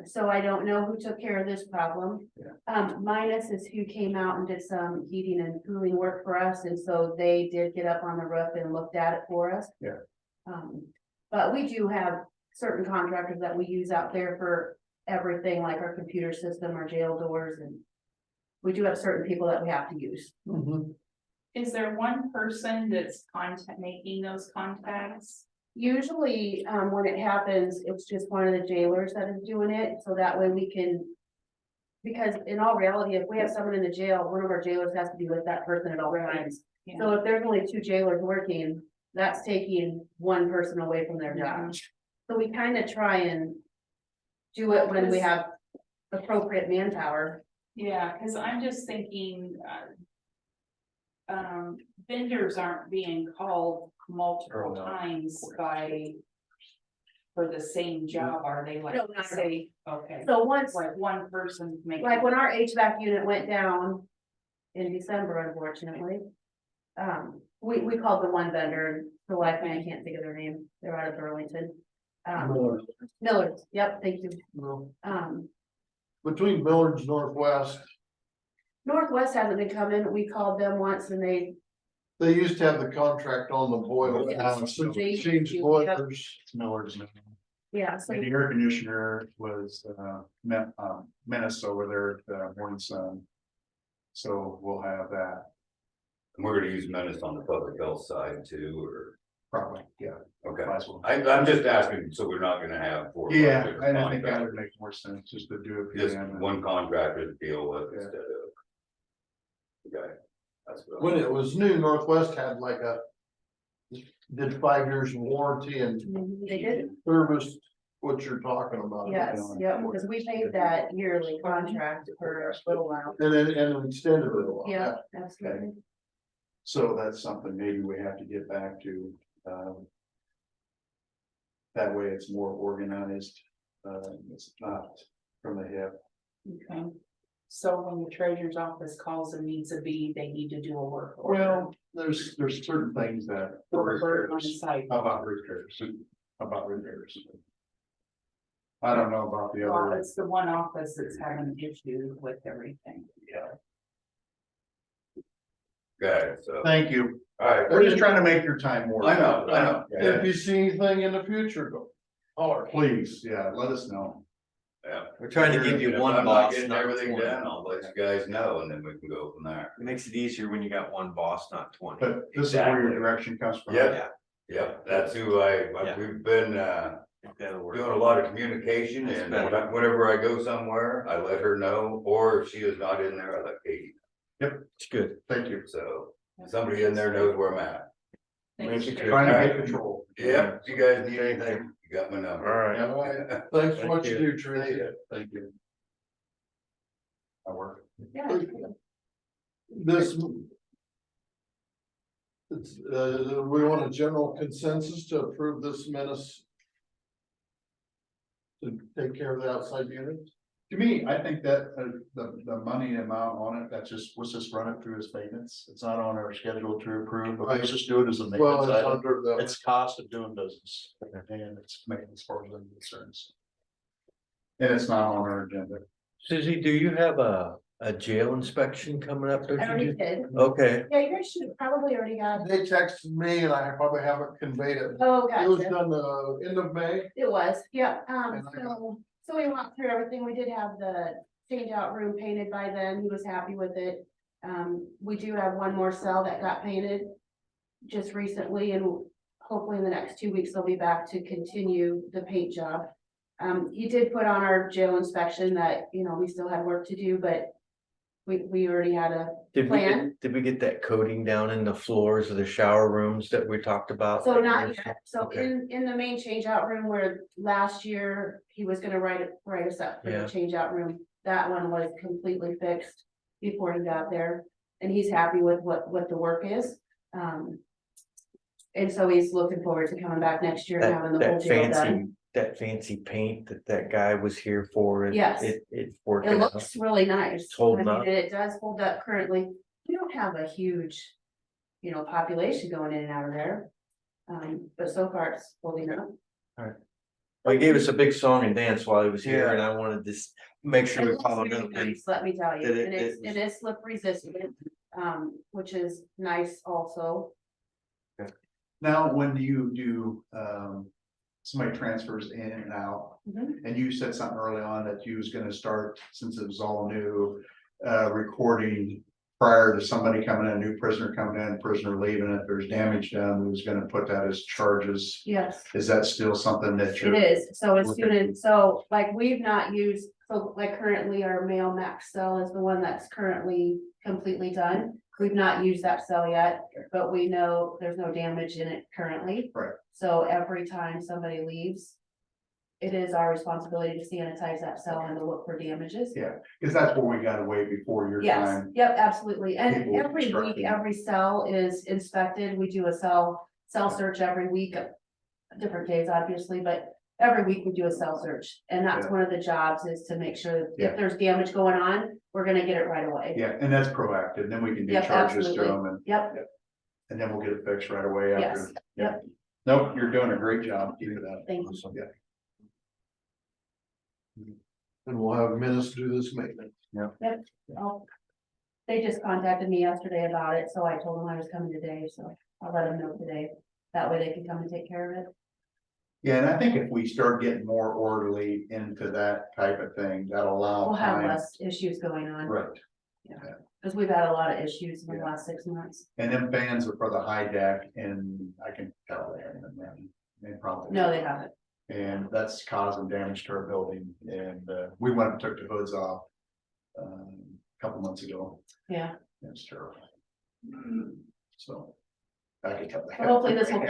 So I don't know who took care of this problem. Minus is who came out and did some heating and cooling work for us, and so they did get up on the roof and looked at it for us. Yeah. But we do have certain contractors that we use out there for everything, like our computer system, our jail doors, and we do have certain people that we have to use. Is there one person that's making those contacts? Usually, when it happens, it's just one of the jailers that is doing it, so that way we can. Because in all reality, if we have someone in the jail, one of our jailers has to be with that person at all times. Yeah. So if there's only 2 jailers working, that's taking one person away from their job. So we kind of try and do it when we have appropriate manpower. Yeah, cause I'm just thinking, vendors aren't being called multiple times for the same job, are they, like, No, not at all. say, okay, So once, like one person making. like when our HVAC unit went down in December, unfortunately. We called the one vendor, the life man, I can't think of their name, they're out of Burlington. Miller's, yep, thank you. Well, Um, between Millard's Northwest, Northwest hasn't been coming, we called them once and they they used to have the contract on the boiler. Yeah. So They- change Yep. boilers. Millard's. yeah, so And the air conditioner was, Menace over there at the Morning Sun. So we'll have that, And we're gonna use Menace on the public health side too, or, probably, yeah. okay. Might as well. I'm just asking, so we're not gonna have 4 or 5 Yeah, different I think that would contractors. make more sense, just to do it. Just one contractor to deal with Yeah. instead of. Okay, that's good. When it was new, Northwest had like did 5 years warranty and they did, service what you're talking about. yes, yep, because we paid that yearly contract for a little while. And then, and extended it a while. Yeah, absolutely. So that's something maybe we have to get back to, that way it's more organized, it's not from the hip. Okay, so when the treasurer's office calls and needs a bee, they need to do a work order. Well, there's certain things that. For the bird on site. About repairs. I don't know about the Well, other, it's the one office that's having issues with everything. Okay, so, thank you, alright, we're just trying to make your time more. I know. If you see anything in the future, go. Or please, yeah, let us know. Yeah. We're trying to give you If one I'm not boss, getting not everything 20. done, I'll let you guys know, and then we can go from there. It makes it easier when you got one boss, not 20. But this is where your Exactly. direction comes from. Yeah. Yep, that's who Yeah. we've been, That'll work. doing a lot of communication, That's and better. whenever I go somewhere, I let her know, or if she is not in there, I let Katie, It's good. Thank you. so somebody in there knows where I'm at. Thank you. Trying to get control. Yep, if you guys need anything, you got my number. All right. Yeah, thanks for what you Thank do, Tracy. Thank you. I work. Yeah. This. It's, we want a general consensus to approve this menace. To take care of the outside units. To me, I think that the money amount on it, let's just run it through as maintenance. It's not on our schedule to approve, but let's just do it as a Well, maintenance it's item. under the, It's cost of doing business and it's maintenance for them concerns. And it's not on our agenda. Suzie, do you have a a jail inspection coming up, I don't already you? did. Okay, Yeah, you guys should have probably already got it. They texted me and I probably haven't conveyed it. Oh, It was gotcha. done the end of May. It was, yeah, And I got- so we went through everything. We did have the change out room painted by then. He was happy with it. We do have one more cell that got painted just recently, and hopefully in the next 2 weeks, they'll be back to continue the paint job. He did put on our jail inspection that, you know, we still had work to do, but we already had a plan. did we get that coating down in the floors of the shower rooms that we talked about? So not yet, so Okay. in the main change out room where last year he was gonna write us up for Yeah. the change out room. That one was completely fixed before he got there, and he's happy with what the work is. And so he's looking forward to coming back next year and having the whole That jail done. fancy, that fancy paint that guy was here for. Yes. It's It working out. looks really nice. It's holding I mean, up. It does hold up currently. We don't have a huge, population going in and out of there. But so far it's holding up. Well, he gave us a big song and dance while he was here, Yeah. and I wanted to make sure It we looks followed very up. And nice, let me tell you, that and it it is slip resistant, which is nice also. Now, when you do, somebody transfers in and out, Mhm. and you said something early on that you was gonna start, since it was all new, recording prior to somebody coming in, a new prisoner coming in, prisoner leaving, if there's damage done, we was gonna put that as charges. Yes, Is that still something that it you're? is. So as Okay. soon as, so like we've not used, so like currently our male max cell is the one that's currently completely done. We've not used that cell yet, but we know there's no damage in it currently. Right. So every time somebody leaves, it is our responsibility to sanitize that cell and to look for damages. Yeah, cause that's where we gotta wait before your Yes, time. yep, absolutely. And People every week, constructing. every cell is inspected. We do a cell search every week. Different days, obviously, but every week we do a cell search. And that's Yeah. one of the jobs, is to make sure that Yeah. if there's damage going on, we're gonna get it right away. Yeah, and that's proactive, then we can do Yep, charges to absolutely. them and, Yep, and then we'll get it fixed right away after. Yes, yep. Nope, you're doing a great job, keep it up. Thank you. Yeah. And we'll have minutes to do this maintenance. they just contacted me yesterday about it, so I told them I was coming today, so I'll let them know today. That way they can come and take care of it. Yeah, and I think if we start getting more orderly into that type of thing, that'll allow We'll have time. less issues going on, Right, because we've had a lot of issues in the Yeah. last 6 months. and them fans are for the high deck, and I can tell they haven't been running. They probably. No, they haven't. And that's causing damage to our building, and, we went and took the hoods off. A couple months ago, Yeah, it's terrible. So. I can tell. but hopefully this will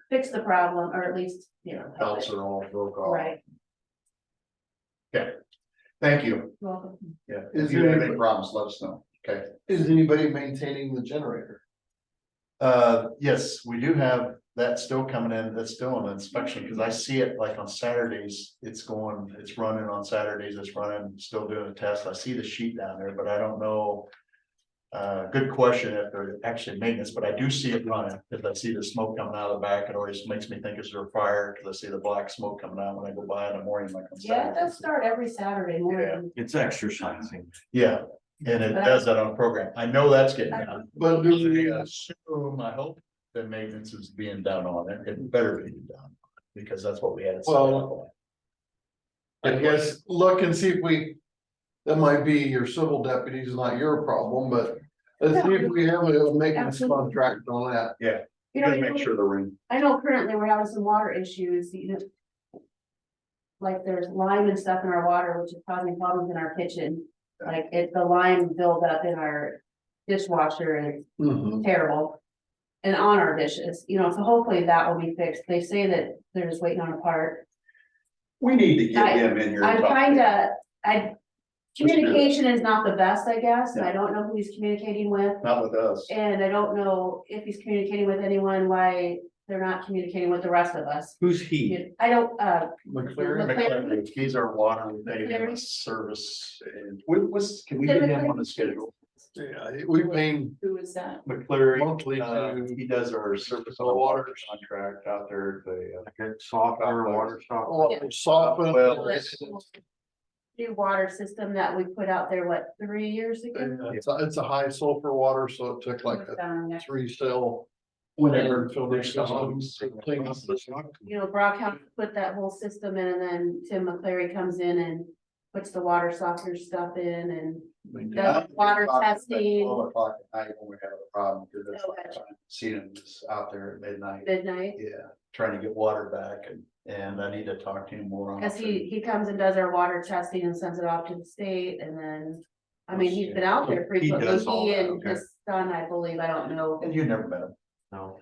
fix the problem, or at least, help Belts it. are all broke off. Right, Thank you. welcome. Yeah, Is if you have there- any problems, let us know. Okay. Is anybody maintaining the generator? Yes, we do have that still coming in, that's still an inspection, because I see it like on Saturdays, it's running on Saturdays, it's running, still doing a test, I see the sheet down there, but I don't know. Good question if they're actually maintenance, but I do see it running, if I see the smoke coming out of the back, it always makes me think it's a fire, because I see the black smoke coming out when I go by in the morning, like on Yeah, it Saturday. does start every Saturday morning. it's exercising. Yeah, and it But does that on program, I know that's getting done. But do we, I assume, I hope that maintenance is being done on it, it better be done, because that's what we had. set Well, up on. I guess, look and see if we, that might be your civil deputies, not your problem, but let's see if we have a maintenance Absolutely. contract on that. You know, Gotta make sure the ring. I know currently we're having some water issues, like there's lime and stuff in our water, which is causing problems in our kitchen. Like the lime buildup in our dishwasher is Mhm. terrible. And on our dishes, so hopefully that will be fixed. They say that they're just waiting on a part. We need to I- get him in here. I'm talk. trying to, do it. communication is not the best, I guess. Yeah. I don't know who he's communicating with. Not with us. And I don't know if he's communicating with anyone, why they're not communicating with the rest of us. Who's he? I don't, McLaren, McLaren. He's our water McLaren. service, and can we get him on the schedule? yeah, we pay Who is that? McCleary, monthly to he does our service on The the water water. contract out there, the. Software, water soften. Well, new water system that we put out there, what, 3 years ago? It's a high sulfur water, so it took like a 3 cell. Whenever Filter there's systems, clean up the- You know, Brock County put that whole system in, and then Tim McCleary comes in and puts the water softener stuff in and does water testing 12 o'clock at night when we have a problem, because Oh, gotcha. seen them out there at midnight, midnight. yeah, trying to get water back, and I need to talk to him more on. Cause he comes and does our water testing and sends it off to the state, and then, I mean, he's been out there frequently, does all he that, and okay. his son, I believe, I don't know. And you never met him. No.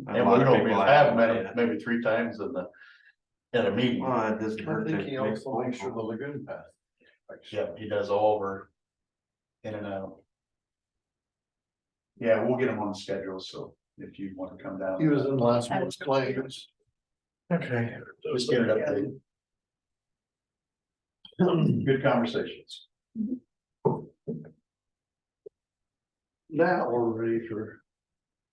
And we don't even have met him maybe 3 times in a meeting. Well, it doesn't I hurt to think he make also phone makes sure the calls. lagoon path. Yeah, he does all over. In and out. Yeah, we'll get him on the schedule, so if you want to come down. He was in last month's claims. Okay, just get it updated. Good conversations. Now we're ready for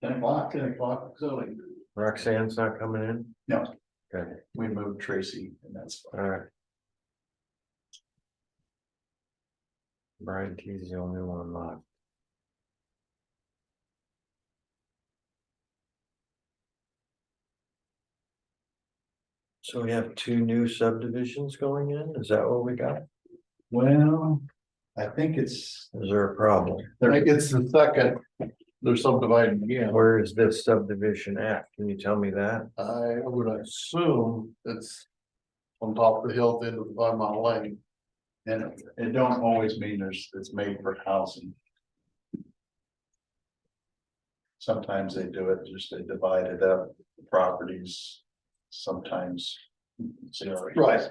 10 o'clock. 10 o'clock zoning. Roxanne's not coming in? No, Okay, we moved Tracy and that's. all right. Brian T's the only one left. So we have 2 new subdivisions going in, is that what we got? Well, I think it's. Is there a problem? I think it's the second, they're subdividing again. Where is this subdivision at? Can you tell me that? I would assume it's on top of the hill at the end of the 5 mile lane. And it don't always mean it's made for housing. Sometimes they do it, just they divide it up, properties, sometimes. Right.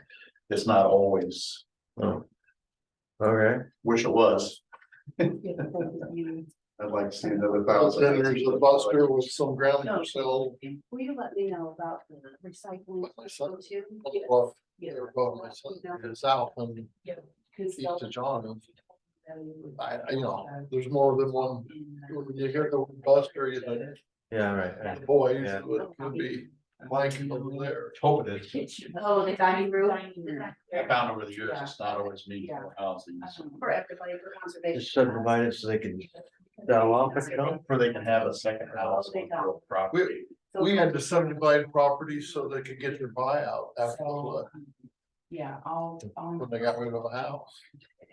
It's not always, Okay, wish it was. I'd like to see another thousand. Then there's a buster with some ground for sale. Will you let me know about the recycling? My son. too? Above Yeah. my son, south and Cause east of John. You know, there's more than one. When you hear the word buster, you think, yeah, right. boy, Yeah. it could be Mike over there. Hope it is. Oh, the dining room I found over the years, it's not always me for housing. for everybody for conservation. Just subdivide it so they can sell off it, Or they can have a second house on their property. We had to subdivide properties so they could get their buyout after the flood, Yeah, when they got rid of a house.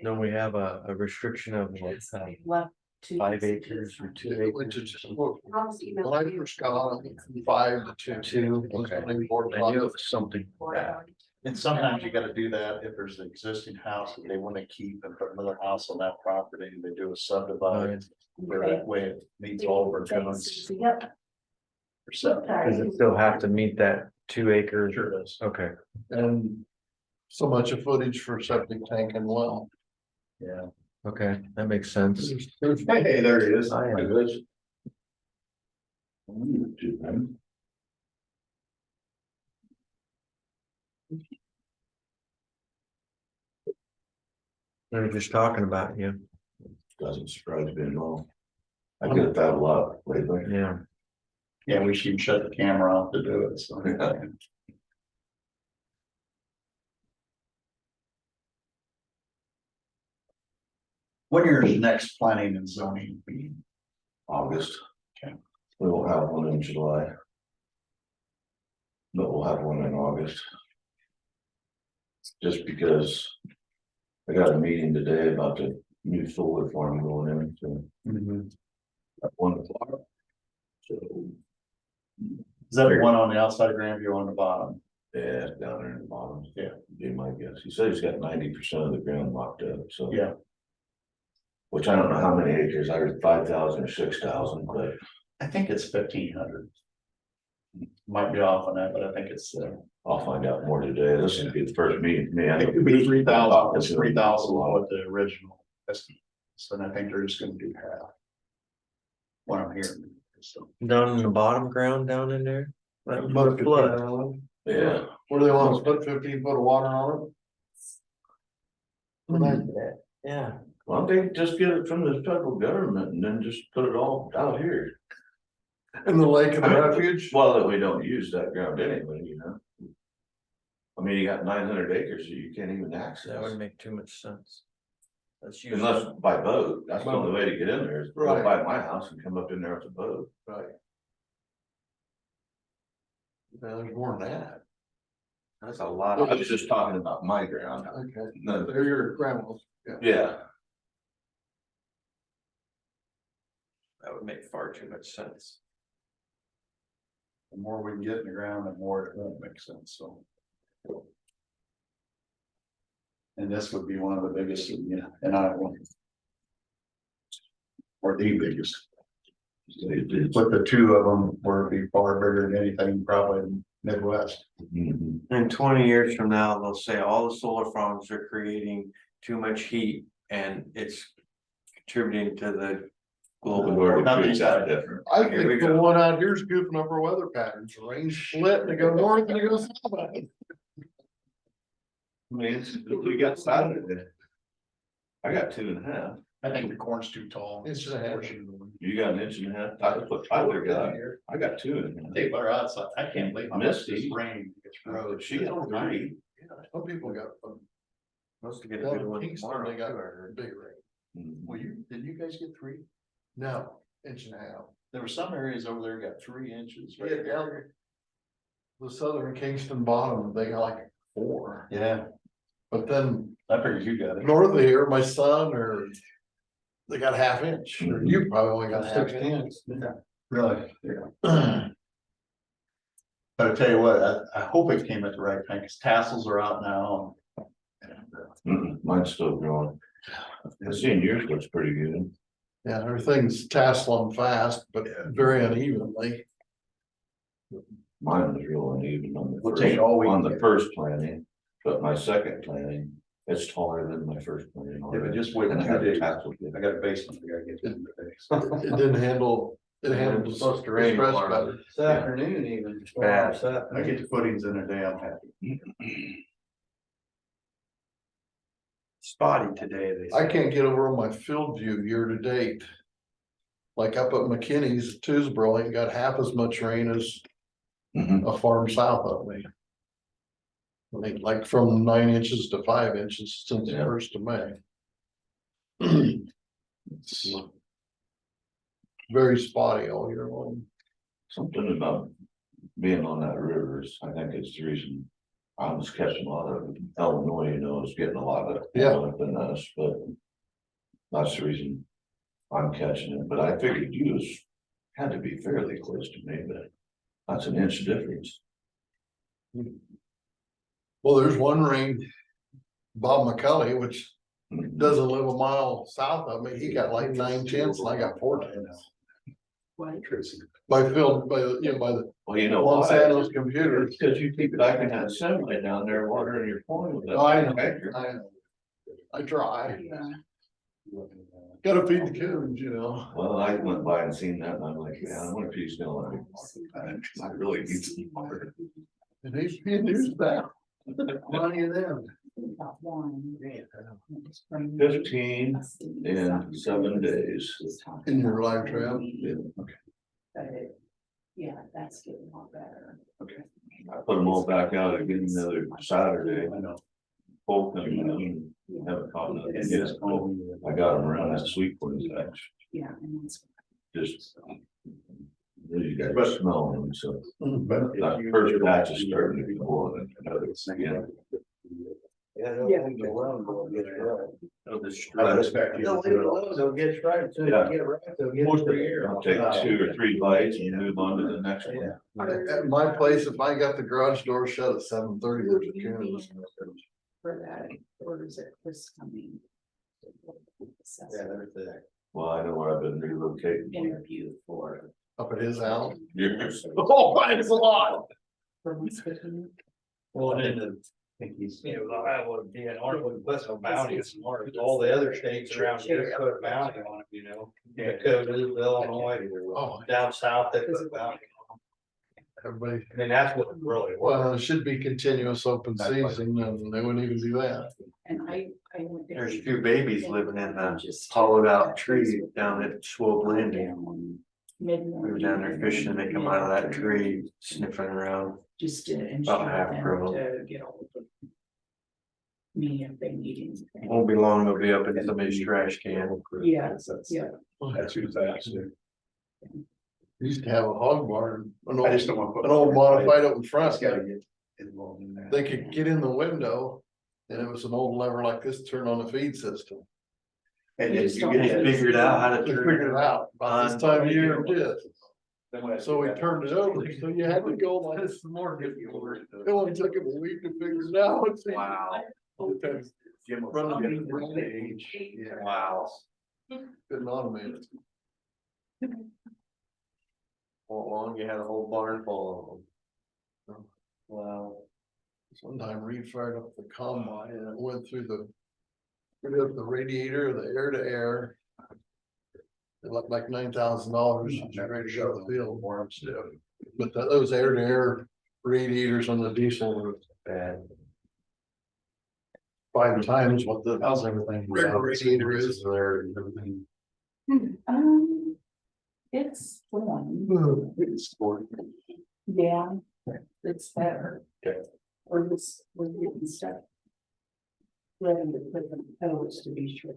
Then we have a restriction of what, left 5 acres or 2 Which acres. is, I'll just email when I you. first got on, I think from 5 to 2. 2, okay. I knew it was something. And sometimes you gotta do that if there's an existing house that they wanna keep and put another house on that property, and they do a subdivide. Where that way it meets all of our codes. Yep. for septic. Does it still have to meet that 2 acres? Sure does. Okay, And so much of footage for septic tank and well. Yeah. okay, that makes sense. Hey, there he is. I am. We were just talking about you, Doesn't surprise me at all. I get that a lot lately. yeah. Yeah, we should shut the camera off to do it, so. When your next planning and zoning meeting? August. Okay. We won't have one in July. But we'll have one in August. Just because. I got a meeting today about the new solar farm going in, so. At 1 o'clock. So, Is that the one on the outside of Grandview on the bottom? yeah, it's down there in the bottom. Yeah. Be my guess. He said he's got 90% of the ground locked up, so. Yeah. Which I don't know how many acres, I heard 5,000 or 6,000, but I think it's 1,500. Might be off on that, but I think it's, I'll find out more today. This will be the first meeting, for me. I think it'd be 3,000, it's 3,000 what the original estimate. So I think they're just gonna do half. What I'm hearing, so. Down in the bottom ground down in there? That was But the flood. Yeah, Where they want to put 15 foot of water on Yeah, well, they just get it from the federal government and then just put it all out here. it. In the lake of refuge. Well, that we don't use that ground anyway, you know. I mean, you got 900 acres, so you can't even access. That would make too much sense. That's usually, Unless by boat, that's the only way to get in there, is go Right. by my house and come up in there with a boat. Right. Now, there's more than that. That's a lot. I was just talking about my ground. Okay. No, They're your grandma's. yeah, that would make far too much sense. The more we can get in the ground, the more it won't make sense, so. And this would be one of the biggest in Iowa. Or the biggest. But the two of them would be far bigger than anything probably in Midwest. Mhm. In 20 years from now, they'll say all the solar farms are creating too much heat and it's contributing to the global. Lord, Nothing's it's that different. I Here we think the go. one out here is goofing up our weather patterns, rain split and they go north and they go south. I mean, we got Saturday. I got 2.5. I think the corn's too tall. It's just a half. You got an inch and a half. That's what Tyler got. I got 2.5. They were outside. I can't believe how much Misty. this rain gets road. She got 3. Yeah, some people got, Supposed to get a down good in one Kingston, tomorrow. they got too, I heard. big rain. Mhm. Well, did you guys get 3? No, inch and a half. There were some areas over there got 3 inches. Yeah, down there. The southern Kingston bottom, they got like 4, Yeah, but then I figured you got it. north of here, my son they got 1/2 inch, or you probably only got 1/2 inch. Really? Yeah. But I tell you what, I hope it came at the right time, because tassels are out now. Mine's still growing. I seen yours looks pretty good. Yeah, everything's tasseling fast, but very unevenly. Mine was real uneven on the We'll first, take all we on can the get. first planting, but my second planting, it's taller than my first planting. Yeah, but just wait And I 2 had days. tassels. I got a basement, we gotta get in today. It didn't handle, it handled the It's supposed to rain stress tomorrow. better. This afternoon even. Bad. I get the footings in a day, I'm happy. Spotty today, they I say. can't get over on my field view year to date. Like up at McKinney's, Tisbro ain't got half as much rain as Mhm. a farm south of me. I mean, like from 9 inches to 5 inches since the Yeah. 1st of May. It's very spotty all year long. Something about being on that river is, I think it's the reason I was catching a lot of Illinois, is getting a lot of. Yeah. Than us, but that's the reason I'm catching it, but I figured you had to be fairly close to me, but that's an inch difference. Well, there's one ring, Bob McCully, which doesn't live a mile south of me. He got like 9/10 and I got 4/10. By field, by the Well, you know Los why? Angeles computers. Because you keep backing that semi down there, watering your corn with that. Oh, I know, tractor. I know. I try. Yeah. Gotta feed the coons, Well, I went by and seen that and I'm like, man, I wonder if he's gonna let me. I really need some water. And he used that. Plenty of them. 15 in 7 days. In your live trail. Yeah, that's getting a lot better. I put them all back out again another Saturday. I know. Both of them, haven't caught nothing yet. I got them around that sweet point patch, Yeah. And that's. just. You guys smell them, so But that first batch is starting to be more than another. Yeah. Yeah. Leave it alone, they'll get it right. I respect you. They'll leave it alone, they'll get it right, so you Yeah. get it right, they'll get it for a year. I'll take 2 or 3 bites and move on to the next one. at my place, if I got the garage door shut at 7:30, there's a coon. For that, or is it Chris coming? Yeah, there's that. Well, I know where I've been relocating. Interview for. Up at his house. Years. Oh, thanks a lot. For Wisconsin. Well, and then, Iowa, DNR would put some bounty on all the other states around here put a bounty on it, Dakota, Illinois, Oh, down south, they put a bounty on everybody, them. I mean, that's what really was. well, it should be continuous open season and they wouldn't even do that. And I went. There's a few babies living in a hollowed out tree down at Swope Landing. We were down there fishing, they come out of that tree sniffing around. Just to About ensure half them grown. to get hold of me if they need anything. Won't be long, they'll be up in somebody's trash can. Yeah, That's- yeah. That's who's asked. Used to have a hog barn, an I old, just don't want to put. an old modified up in front. Just gotta get involved in that. They could get in the window, and it was an old lever like this, turn on the feed system. And You if just you don't get have it to Figured out how to We turn figured it out about this time of year, we did. then when I So we see that- turned it over, so you had to go like this some more. It only took him a week to figure it out. Wow. Sometimes Jim will Run get the- it from the age. Yeah. Wow. couldn't automate it. Won't long, you had a whole barn full of them. Wow. Sometime Reed fired up the combine and it went through the. Rid of the radiator, the air to air. It looked like $9,000, ready to go to the field. Warm stiff. But those air to air radiators on the diesel were Bad. 5 times what the. How's everything? Regular radiator is. There and everything. It's fun, It's sport. yeah, it's better. Okay. We're getting stuff. Ready to put them toes to be sure.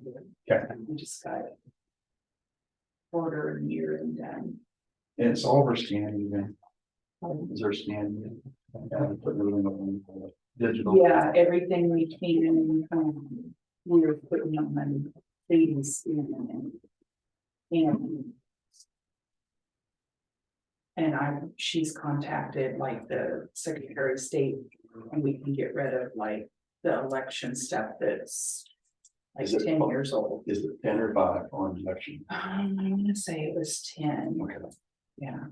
Okay. We just got it. Order and year and done. And it's over scanning then. Is there scanning? Put everything on digital. Yeah, everything we can, we're putting on things and she's contacted like the Secretary of State and we can get rid of like the election stuff that's like Is it 10 fun? years old. Is it 10 or 5 on election? I want to say it was 10, Okay. yeah.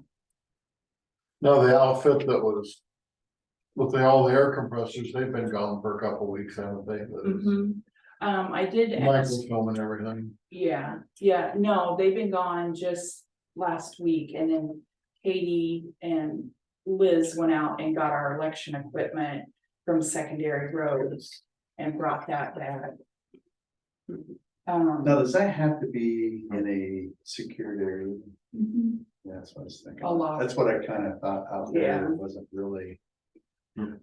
No, the outfit that was. With all the air compressors, they've been gone for a couple of weeks, haven't they? I did ask. Microfilm and everything. Yeah, no, they've been gone just last week and then Katie and Liz went out and got our election equipment from secondary roads and brought that back. Now, does that have to be in a secured area? Mhm. Yeah, that's what I was thinking. A lot. That's what I kind of thought out there. Yeah. It wasn't really.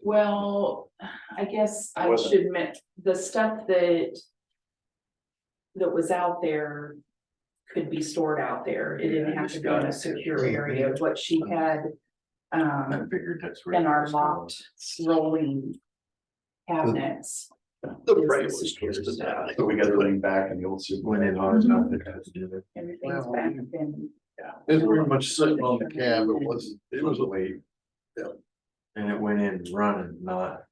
Well, I guess I Wasn't- should admit, the stuff that was out there could be stored out there. It didn't have to be in a secure area. What she had I figured that's where. in it our was going. locked rolling cabinets. The is freight the was secure twisted stuff. down. So we got everything back in the old. Went in ours out there. Everything's Well, back in. It's pretty much sitting on the cab. It was a weight. And it went in running, not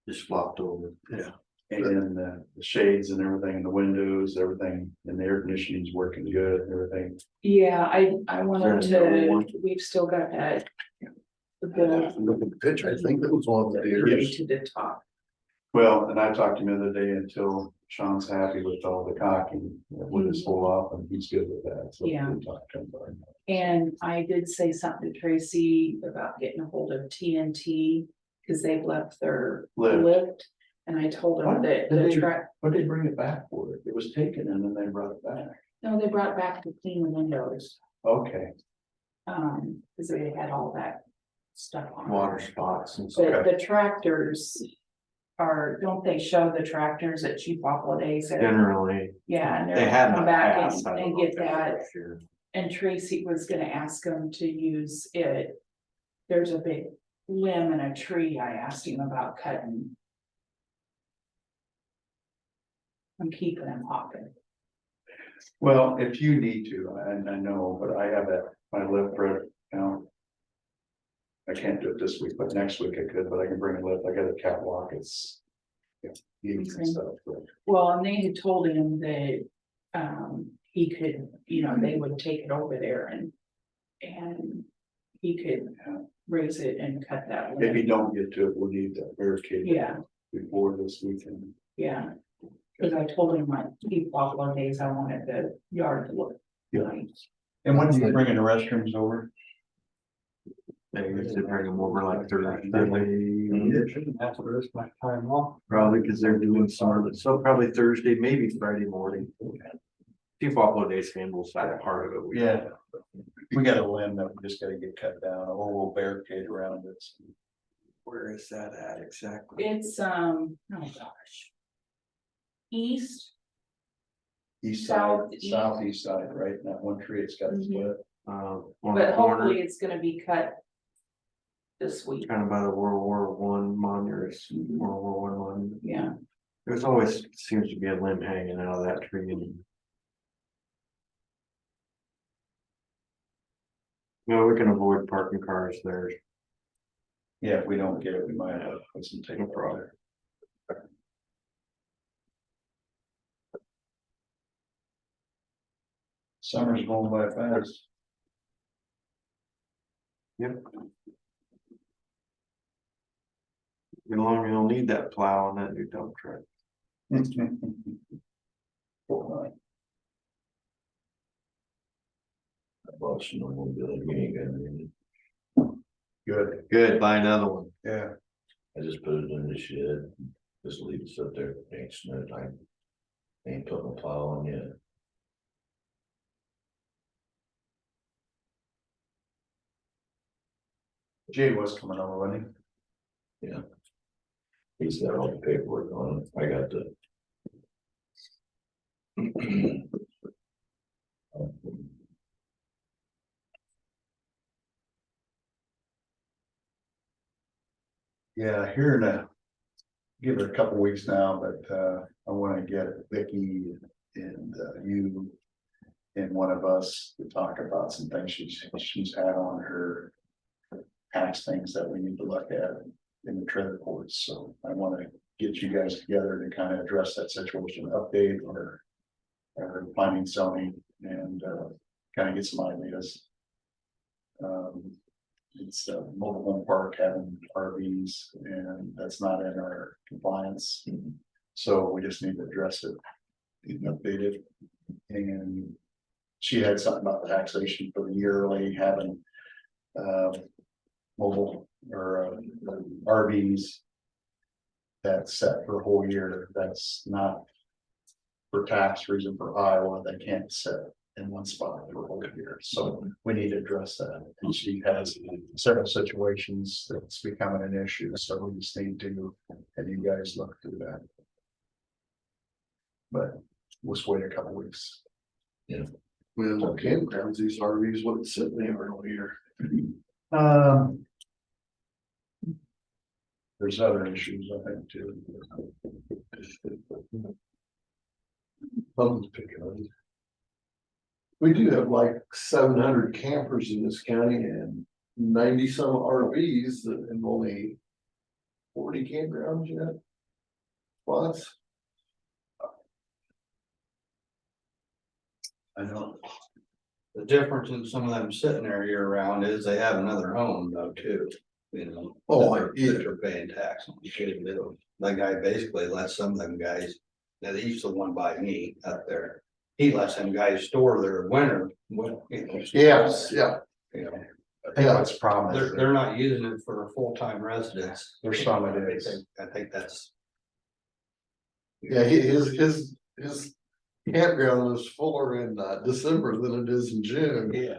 just flopped over. Yeah. And then the shades and everything, and the windows, everything, and the air conditioning's working good, and everything. Yeah, I wanted Is there another one? to, we've still got that. Look at the picture, I think that was one of the deers. To the top. Well, and I talked to him the other day until Sean's happy with all the cocking, with his whole off, and he's good with that, so. Yeah. we'll talk to him about it. And I did say something to Tracy about getting a hold of TNT, cause they've left their Lift. lift. And I told them What? that Did the they- track, What did they bring it back for? It was taken and then they brought it back. no, they brought it back to clean the windows, Okay, cause they had all that stuff on. it. Water spots and stuff. But the tractors don't they show the tractors at Chief Days? Generally, Yeah, and they they're had come not back passed. I and don't know get if they that. have this year. And Tracy was gonna ask them to use it. There's a big limb and a tree I asked him about cutting. I'm keeping him pocket. well, if you need to, and I know, but I have that, my lift right now. I can't do it this week, but next week I could, but I can bring a lift. I got a catwalk, it's. Yeah, eaves and Okay. stuff, but Well, and they had told him that, he could, they would take it over there and he could raise it and cut that. if you limb. don't get to it, we'll need to barricade. it Yeah. Before this weekend. Yeah, cause I told him like Chief Days, I wanted the yard to look Yeah. nice. And when do you bringing the restrooms over? They usually bring them over like Thursday. That's the rest of my time off. Probably because they're doing some of it, so probably Thursday, maybe Friday morning. Chief Buffalo Days handles that part of it. Yeah. We got a limb that we just gotta get cut down, a little barricade around it. Where is that at exactly? It's, oh gosh. East, East side, Southeast. southeast side, right? That one tree, it's got a Mhm. split. On but the corner, hopefully it's gonna be cut this week. kind of by the World War One monument, World War One monument. Yeah, There's always seems to be a limb hanging out of that tree. No, we can avoid parking cars there. Yeah, if we don't get it, we might have to put some tape on it. Summer's going by fast. Yep. As long as you'll need that plow on that new dump truck. Boston, I'm gonna be like, you ain't gonna need it. Good, Good, buy another one. yeah. I just put it in the shed, just leave it sit there, ain't no time. Ain't putting a plow on yet. Jay was coming over, wasn't He's got all the paperwork on it, I got the. he? Yeah, here in a, give it a couple weeks now, but I wanna get Vicky and you. And one of us to talk about some things she's had on her. Tax things that we need to look at in the trailer courts, so I wanna get you guys together to kind of address that situation, update or. Planning zoning and kind of get some ideas. It's a mobile home park having RVs and that's not in our compliance. So we just need to address it. Get it updated. And she had something about the taxation for the yearly having mobile or RVs. That's set for a whole year. That's not for tax reason for Iowa, they can't sit in one spot for a whole year, so we need to address that. And she has several situations that's becoming an issue, so we just need to have you guys look through that. But we'll just wait a couple weeks. Yeah. Well, campgrounds, these RVs, what it's sitting there all year. There's other issues, I think, too. Something's picking up. We do have like 700 campers in this county and 90 some RVs and only 40 campgrounds yet. Spots. I know. The difference in some of them sitting there year round is they have another home though too, you know. Oh, that yeah. they're paying tax on. That guy basically lets some of them guys, that he's the one by me up there. He lets them guys store their winter, Yes, yeah. you know, I think what's the problem is they're not using it for a full-time residence. there's some it is. I think that's. Yeah, his campground was fuller in December than it is in June. Yeah.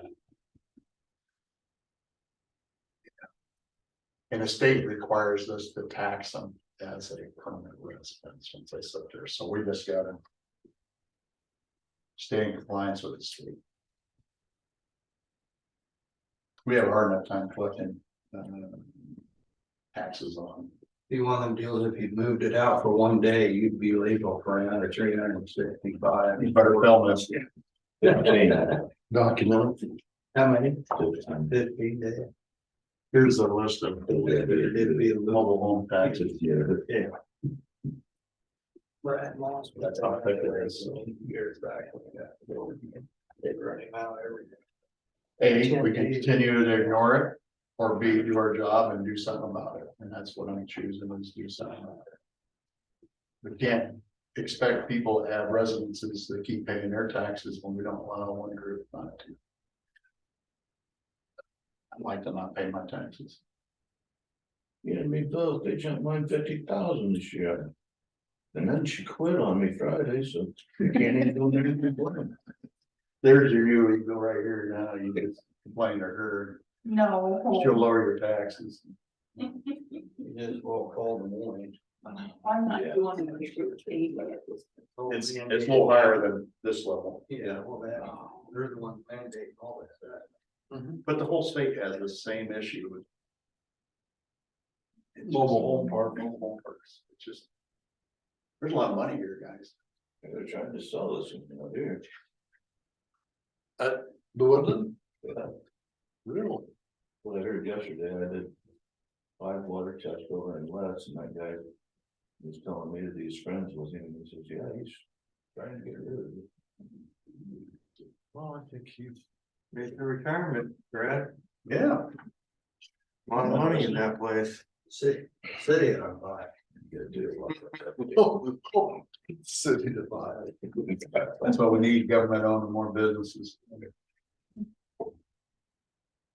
And the state requires us to tax them as a permanent residence once they sit there, so we just gotta. Stay in compliance with the state. We have a hard enough time collecting taxes on. Be one of them deals, if you moved it out for one day, you'd be legal for another 365. You better film this. Document. How many? 15 days. Here's a list of It'd be a mobile home taxes. Yeah. That's how thick it is. Years back. They run him out every day. A, we can continue to ignore it, or B, do our job and do something about it, and that's what I'm choosing, is do something about it. We can't expect people to have residences that keep paying their taxes when we don't allow one group not to. I'd like to not pay my taxes. Yeah, me both, they jumped mine 50,000 this year. And then she quit on me Friday, so you can't even do anything. There's your, you go right here now, you just complain to her, No. she'll lower your taxes. You just well call in the morning. I'm not doing it. It's a little higher than this level. Yeah, well, that, they're the one mandating all that stuff. But the whole state has the same issue with. Mobile home park, mobile home parks, it's just. There's a lot of money here, guys. They're trying to sell this, here. The Woodland, Really? Well, I heard yesterday, I did 5 water tests over in West, and that guy was telling me that his friends was in, and he says, yeah, he's trying to get rid of it. Well, I think you've made the retirement, Brad. Yeah. A lot of money in that place. City on buy. You gotta do it. city to buy. That's why we need government owned and more businesses.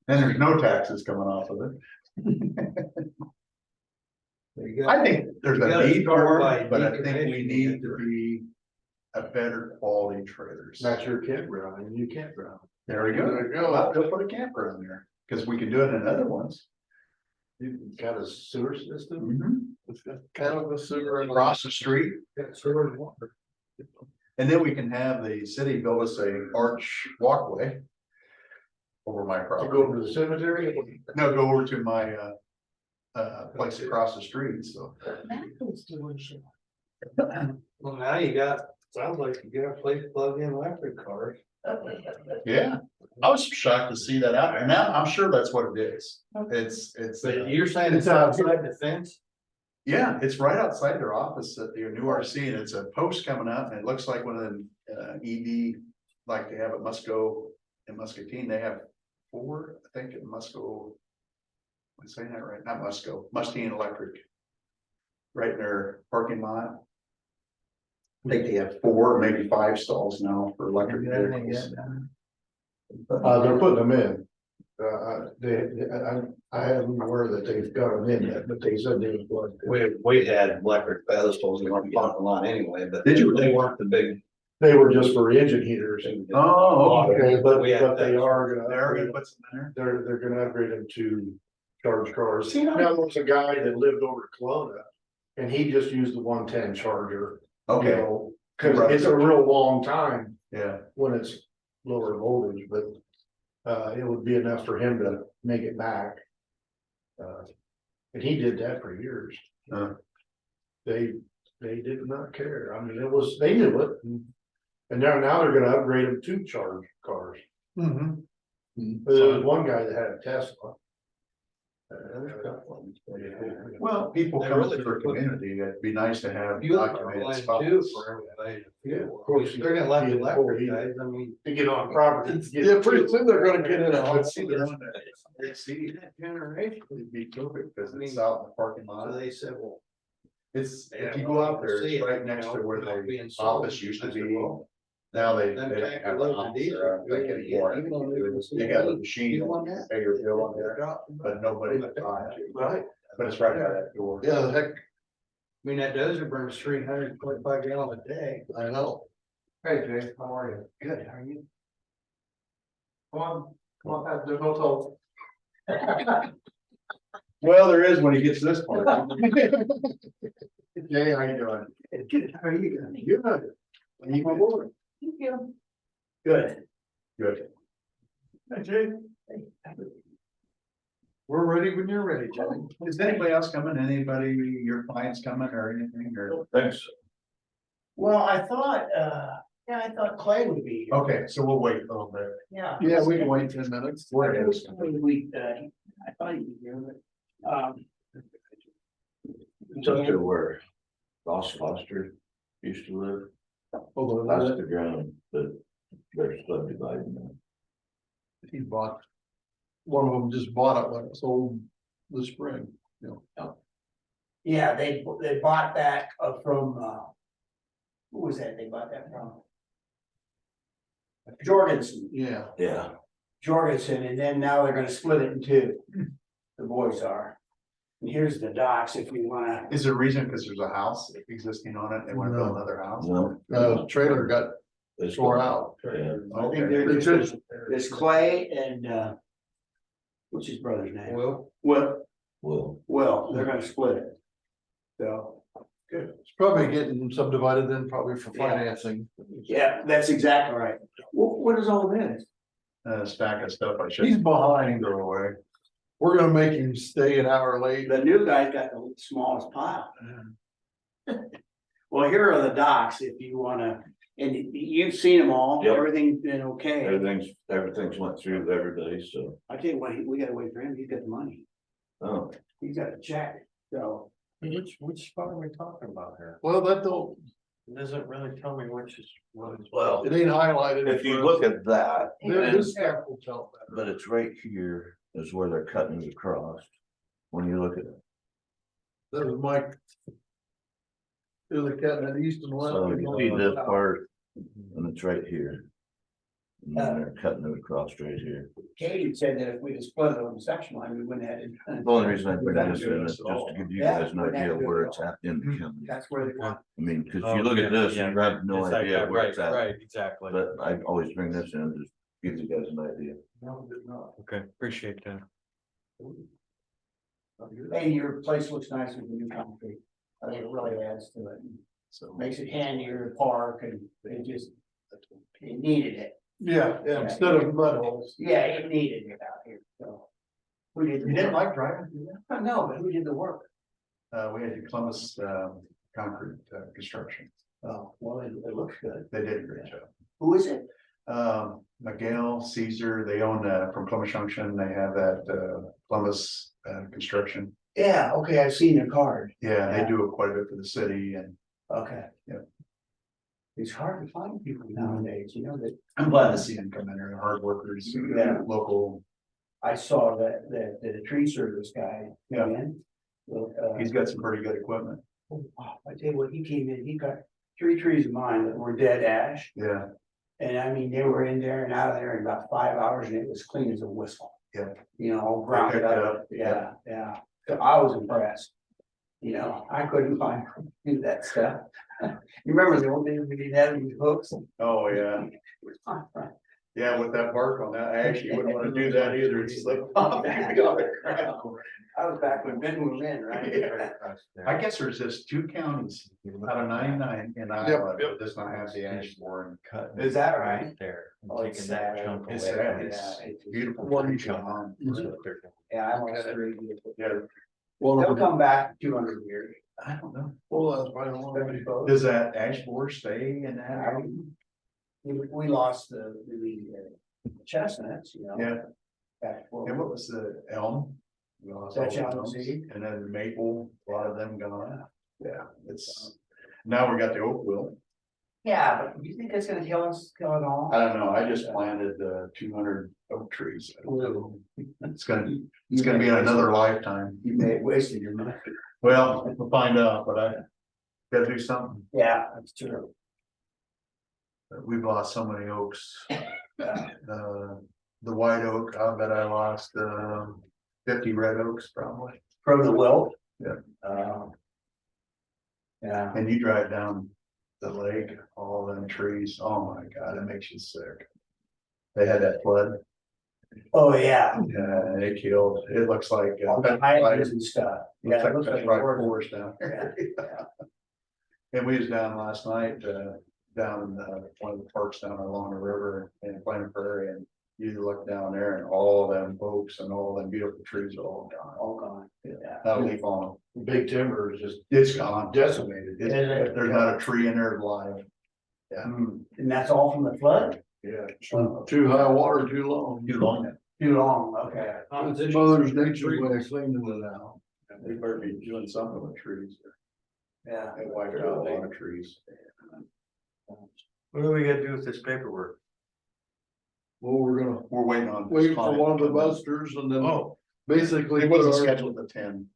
And there's no taxes coming off of it. I think there's You a gotta need start for by it, but I think we decommissioning need it. to be a better quality trailers. That's your campground, and you campground. There we go. There you go. Well, they'll put a camper in there, because we can do it in other ones. You've got a sewer system, Mm-hmm. it's got kind of a sewer across the street. Sewer and water. And then we can have the city build us a arch walkway over my To property. go over to the cemetery. No, go over to my place across the street, so. Well, now you got, sounds like you got a place to plug in electric cars. Yeah, I was shocked to see that out there. Now, I'm sure that's what it is. It's, But you're saying it's outside the fence? yeah, it's right outside their office at the new RC, and it's a post coming out, and it looks like one of them EV, like they have at Musco and Muscatine, they have 4, I think, at Musco. I'm saying that right, not Musco, Muscatine Electric. Right in their parking lot. I think they have 4, maybe 5 stalls now for electric vehicles. They're putting them in. I am aware that they've got them in yet, but they said they was. We had electric pedestals in our parking lot anyway, but Did you? they weren't the big. They were just for engine heaters. Oh, okay. Okay, but We had they that. are They're gonna, gonna put some in there. they're gonna upgrade them to charge cars. See, Now, there was a guy that lived over to Kelowna, and he just used the 110 charger. You Okay, know, cause it's a real long time yeah, when it's lower voltage, but. It would be enough for him to make it back. And he did that for years. Uh. They did not care. I mean, it was, they knew it. And now they're gonna upgrade them to charge cars. Mhm. But there was one guy that had a Tesla. Well, people They come really to their should put- community, it'd be nice to have You are documented line spots. too for everybody. Yeah, Of course, they're gonna let the electric guys, I mean. To get on property. Yeah, pretty soon they're gonna get in I on would see they're on that. See, Generation. it'd be perfect, because I mean, it's out in the parking So lot. they said, well. It's, Yeah, if you go out there, see it's it, right you next know, to where not the being sold. office used to I said, be. well, Now they them don't tanker have an loads of office diesel, there, I don't think you anymore. don't even see They got a it. machine, You want that? pay your bill on there, but nobody buys it. Right. But it's right by that door. Yeah, heck, I mean, that dozer burns 325 gallons a day. I know. Hey Jay, how are you? Good, how are you? Come on, there's no toll. Well, there is when he gets this part. Jay, how you doing? Good, how are you doing? Good. You my boy. Thank you. Good. Good. Hey, Jay. We're ready when you're ready, Jay. Is anybody else coming? Anybody, your clients coming or anything or? Thanks. Well, I thought, I thought Clay would be here. Okay, so we'll wait a little bit. Yeah. Yeah, we can wait 10 minutes. It was coming week, I thought he'd be here, but, Just to where Ross Foster used to live, Hold on, that's the ground that they're subdividing now. he bought. One of them just bought it when it sold this spring, you know. yeah, they bought that from, who was that they bought that from? Jorgensen, Yeah. Yeah. Jorgensen, and then now they're gonna split it in two. The boys are. And here's the docks if you wanna, Is there a reason, because there's a house existing on it, they wanna build another house? Trailer got tore out. I think Okay. they're It's just, just- it's Clay and what's his brother's name? Will, Well, they're gonna split it. So, It's probably getting subdivided then, probably for Yeah. financing. yeah, that's exactly right. What is all this? A stack of stuff I should. He's behind. Throw away. We're gonna make him stay an hour late. The new guy's got the smallest pile. Well, here are the docks if you wanna, and you've seen them all, Yep. everything's been okay. Everything's went through everybody, so, I tell you what, we gotta wait for him, he's got the money, oh, he's got a check, so. Which spot are we talking about here? Well, that don't, It doesn't really tell me which is what is. well, it ain't highlighted. if you look at that, This stuff will tell better. but it's right here is where they're cutting it across. When you look at it, That was Mike. It was cutting it east and west. so you see this part, and it's right here. And then they're cutting it across right here. Katie said that if we just split it on the section line, we wouldn't have it. The only reason I bring this in is just to give you guys an idea of where it's at in the county. That's where they want. I mean, cause if you look at this, you have no idea where it's at, Exactly. but I always bring this in, just give you guys an idea. No, it did not. Okay, appreciate that. Hey, your place looks nice with the new concrete. I think it really adds to it. So Makes it handier to park and it just, it needed it. Yeah, instead of mud holes. Yeah, it needed it out here, so. Who did? the you didn't work? like driving through that? No, but who did the work? We had the Columbus, concrete, construction. Oh, well, it looks good. They did a great job. Who is it? Miguel, Caesar, they own, from Columbus Junction, they have that, Columbus, construction. Yeah, okay, I've seen their card. Yeah, they do quite a bit for the city and Okay. Yeah. It's hard to find people nowadays, you know, that I'm glad to see them come in there, hard workers, Yeah. local. I saw that the tree service guy come in. He's got some pretty good equipment. Oh, wow, I tell you what, he came in, he got 3 trees of mine that were dead ash. Yeah, And I mean, they were in there and out of there in about 5 hours and it was clean as a whistle. Yeah. You know, ground picked up, it up, yeah, yeah. So I was impressed. You know, I couldn't find, do that stuff. You remember the old days when you had these hooks? oh, yeah, yeah, with that bark on that, I actually wouldn't wanna do that either, it's like. I was back when Ben was in, right? I guess there's just 2 counties out of 99 in Iowa that does not have the ash boring. Is that right? There. Oh, it's sad. It's Yeah, sad, it's it's beautiful. One trees going on. Yeah, I lost 3 years. Yeah, Well, They'll come back 200 years. I don't know, well, that's probably the one. does that ash borer stay in that? area? We lost the chestnuts, you know. Yeah, Back for. and what was the elm? We lost all Dutch the elm elms, seed. and then maple, a lot of them gone. Yeah, it's, now we got the oak wilt. Yeah, but do you think that's gonna kill it all? I don't know, I just planted 200 oak trees. It's gonna be another lifetime. You may have wasted your money. Well, we'll find out, but I gotta do something. Yeah, that's true. We've lost so many oaks. The white oak, I bet I lost 50 red oaks probably. From the wilt? Yeah. Yeah, And you drive down the lake, all them trees, oh my God, it makes you sick. They had that flood, oh, yeah, and it killed, it looks like. all the highlands and stuff. Looks Yeah, like it looks like right a war. forest down there. And we was down last night, down in one of the parks down along the river in Plain Prairie, and you look down there and all them oaks and all them beautiful trees are all gone. All gone, yeah. Not a leaf on Big timber is just them. It's gone. decimated. It's- There's not a tree in there alive. Yeah, And that's all from the flood? yeah. Too high water, too long. Too long. Too long, okay. It's Mother's Nature's way of cleaning it out. They better be doing something with trees. Yeah. They wiped out a lot of trees. What do we gotta do with this paperwork? Well, we're gonna We're waiting on. wait for one of the busters and then Oh, basically it put wasn't our, scheduled at 10.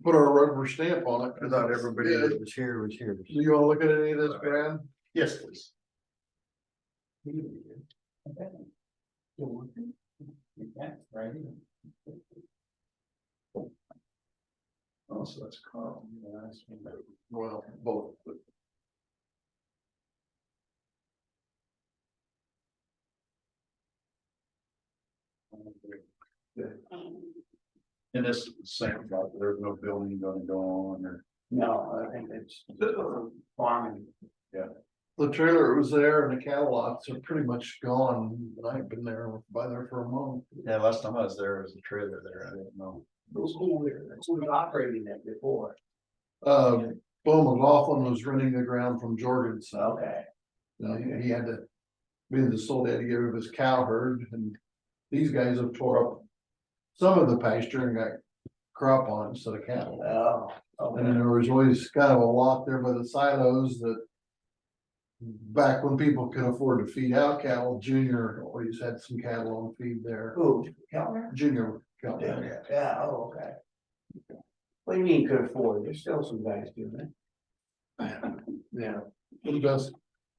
put our rubber stamp on it. I thought everybody Yeah. that was here was here. Do you wanna look at any of this, Brad? Yes, please. Oh, so that's Carl. Yeah, that's- Well, both, but And this is the same, about there's no building gonna go on or. No, I think it's farming. the trailer was there and the cattle lots are pretty much gone, and I've been there, by there for a month. Yeah, last time I was there was a trailer there, I didn't know. Who was operating it before? Bo McLaughlin was renting the ground from Jorgensen. Okay. He had to, being the sole, he had to get rid of his cow herd, and these guys have tore up some of the pasture and got crop on instead of cattle. Oh, And then there was always kind of a lot there by the silos that back when people could afford to feed out cattle, Junior always had some cattle on feed there. who, Kellner? Junior cattle. Yeah, oh, okay. What do you mean could afford? There's still some guys doing it. Yeah, it does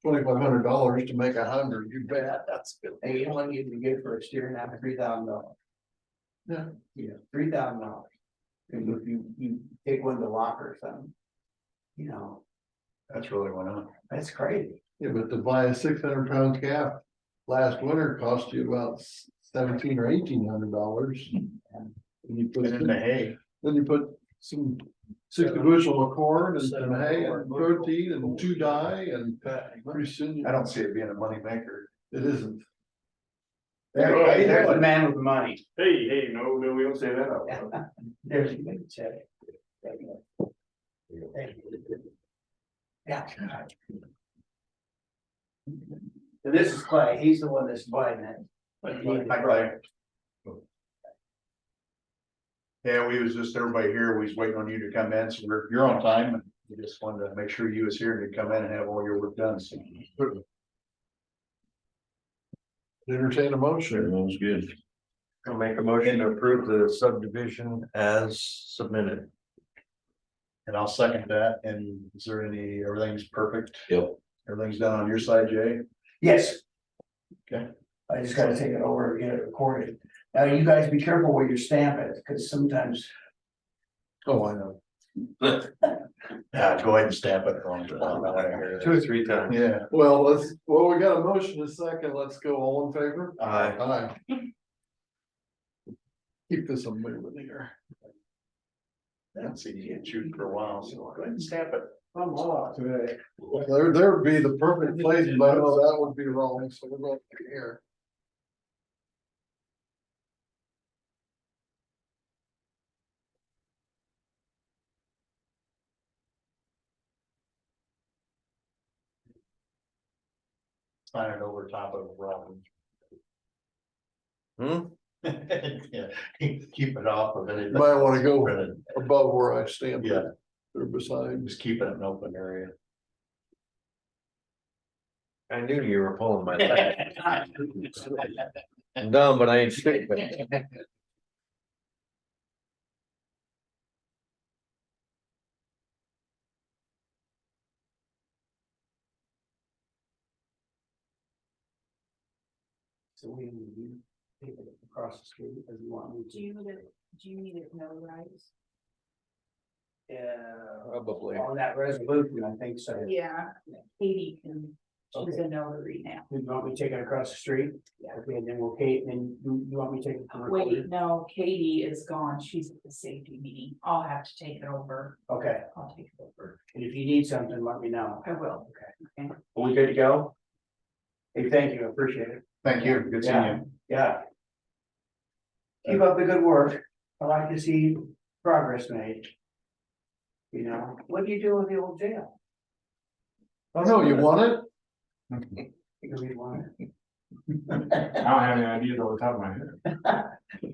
$2,500 to make 100, you bet. That's good. Hey, you know what you can get for a steer now, $3,000. Yeah. Yeah, $3,000. And if you take one to locker or something. You know, That's really went on. that's crazy. Yeah, but to buy a 600-pound calf last winter cost you about $1,700 or $1,800. And you put, And in the hay. then you put some 60 bushel of corn and some hay and protein and 2 dye, and pretty soon I don't see it being a money maker. it isn't. There's the man with the money. Hey, no, we don't say that out loud. There's a big check. Thank you. Yeah. And this is Clay, he's the one that's buying it. But he needs to- Hi, Clay. Yeah, we was just, everybody here, we was waiting on you to come in, so you're on time, and we just wanted to make sure you was here to come in and have all your work done, so. Entertain a motion. Everyone's good. I'll make a motion to approve the subdivision as submitted. And I'll second that, and is there any, everything's perfect? Yep. Everything's done on your side, Jay? Yes. Okay. I just gotta take it over and get it recorded. Now, you guys be careful where you stamp it, because sometimes. Oh, I know. Yeah, go ahead and stamp it wrong. 2 or 3 times. Yeah. Well, we got a motion, a second, let's go, all in favor? Aye. Keep this on moving here. That's see you get chewed for a while, so go ahead and stamp it. I'm off today. There would be the perfect place, but I know that would be wrong, so we're going here. Sign it over top of Robin. Yeah, keep it off of it. Might wanna go above where I stand. Yeah. Or beside. Just keep it an open area. I knew you were pulling my leg. I'm dumb, but I ain't stupid. So we need to take it across the street as you want me to. Do you need it notarized? Yeah. Probably. On that resolution, I think so. Yeah, Katie can, she's a notary now. You want me to take it across the street? Yeah. Okay, and then we'll Kate, and then you want me to take it to the recorder? Wait, no, Katie is gone. She's at the safety meeting. I'll have to take it over. Okay, I'll take it over. and if you need something, let me know. I will. Okay. Are we good to go? Hey, thank you, I appreciate it. Thank you, good seeing you. Yeah. Keep up the good work. I like to see progress made. You know, what do you do with the old jail? Oh, no, you want it? Because we want it. I don't have any ideas off the top of my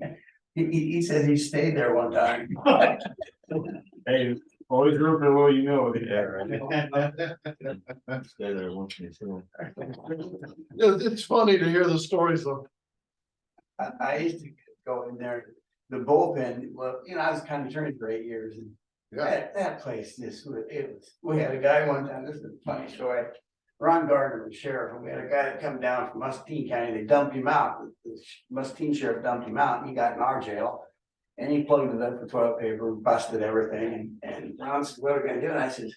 head. He says he stayed there one time. Hey, always room for what you know. Yeah, right. Stay there once you see them. It's funny to hear the stories of. I used to go in there, the bullpen, well, you know, I was county attorney for 8 years and. That place, we had a guy one time, this is a funny story. Ron Gardner was sheriff, and we had a guy that come down from Muscatine County, they dumped him out, the Muscatine sheriff dumped him out, and he got in our jail. And he plugged it up with toilet paper, busted everything, and Ron said, what are we gonna do? And I said,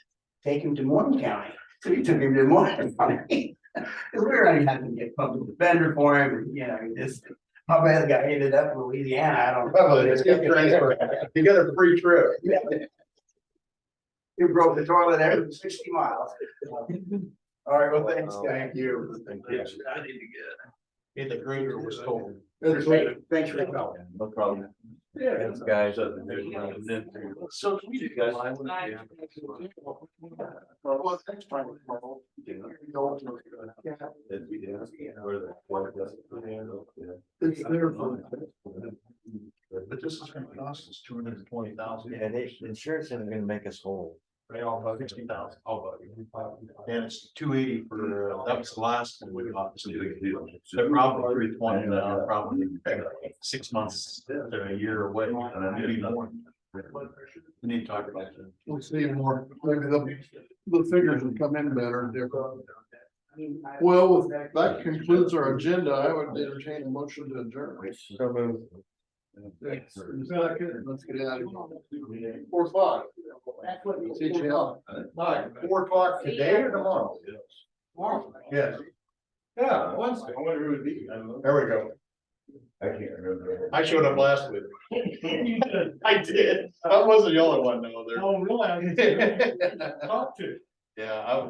take him to Morton County. So he took him to Morton County. Cause we were gonna have to get public defender for him, and, you know, he just, how bad the guy ended up in Louisiana, I don't know. Probably it's good transfer. You got a free trip. He broke the toilet every 60 miles. All right, well, thanks, guys. Thank you. I need to Yeah, the grader was told. Thanks for your help. No problem. Yeah. Thanks, guys. So you guys. Well, next time. It's there for. But this is gonna cost us $220,000. Yeah, insurance isn't gonna make us whole. Right, all about 60,000. And it's 280 for, that was the last one we got. They're probably 320 now, probably 6 months to a year away, and then maybe more. We need to talk about that. We'll see more, maybe the figures will come in better. Well, that concludes our agenda. I would entertain a motion to adjourn. So moved. Second, let's get out of here. 4 o'clock. See you all. 4 o'clock today or tomorrow? Tomorrow. Yes. Yeah, Wednesday. I wonder who it would be. There we go. I can't remember. I showed up last week. I did. I wasn't the only one though there. Oh, really? Talk to. Yeah, I was.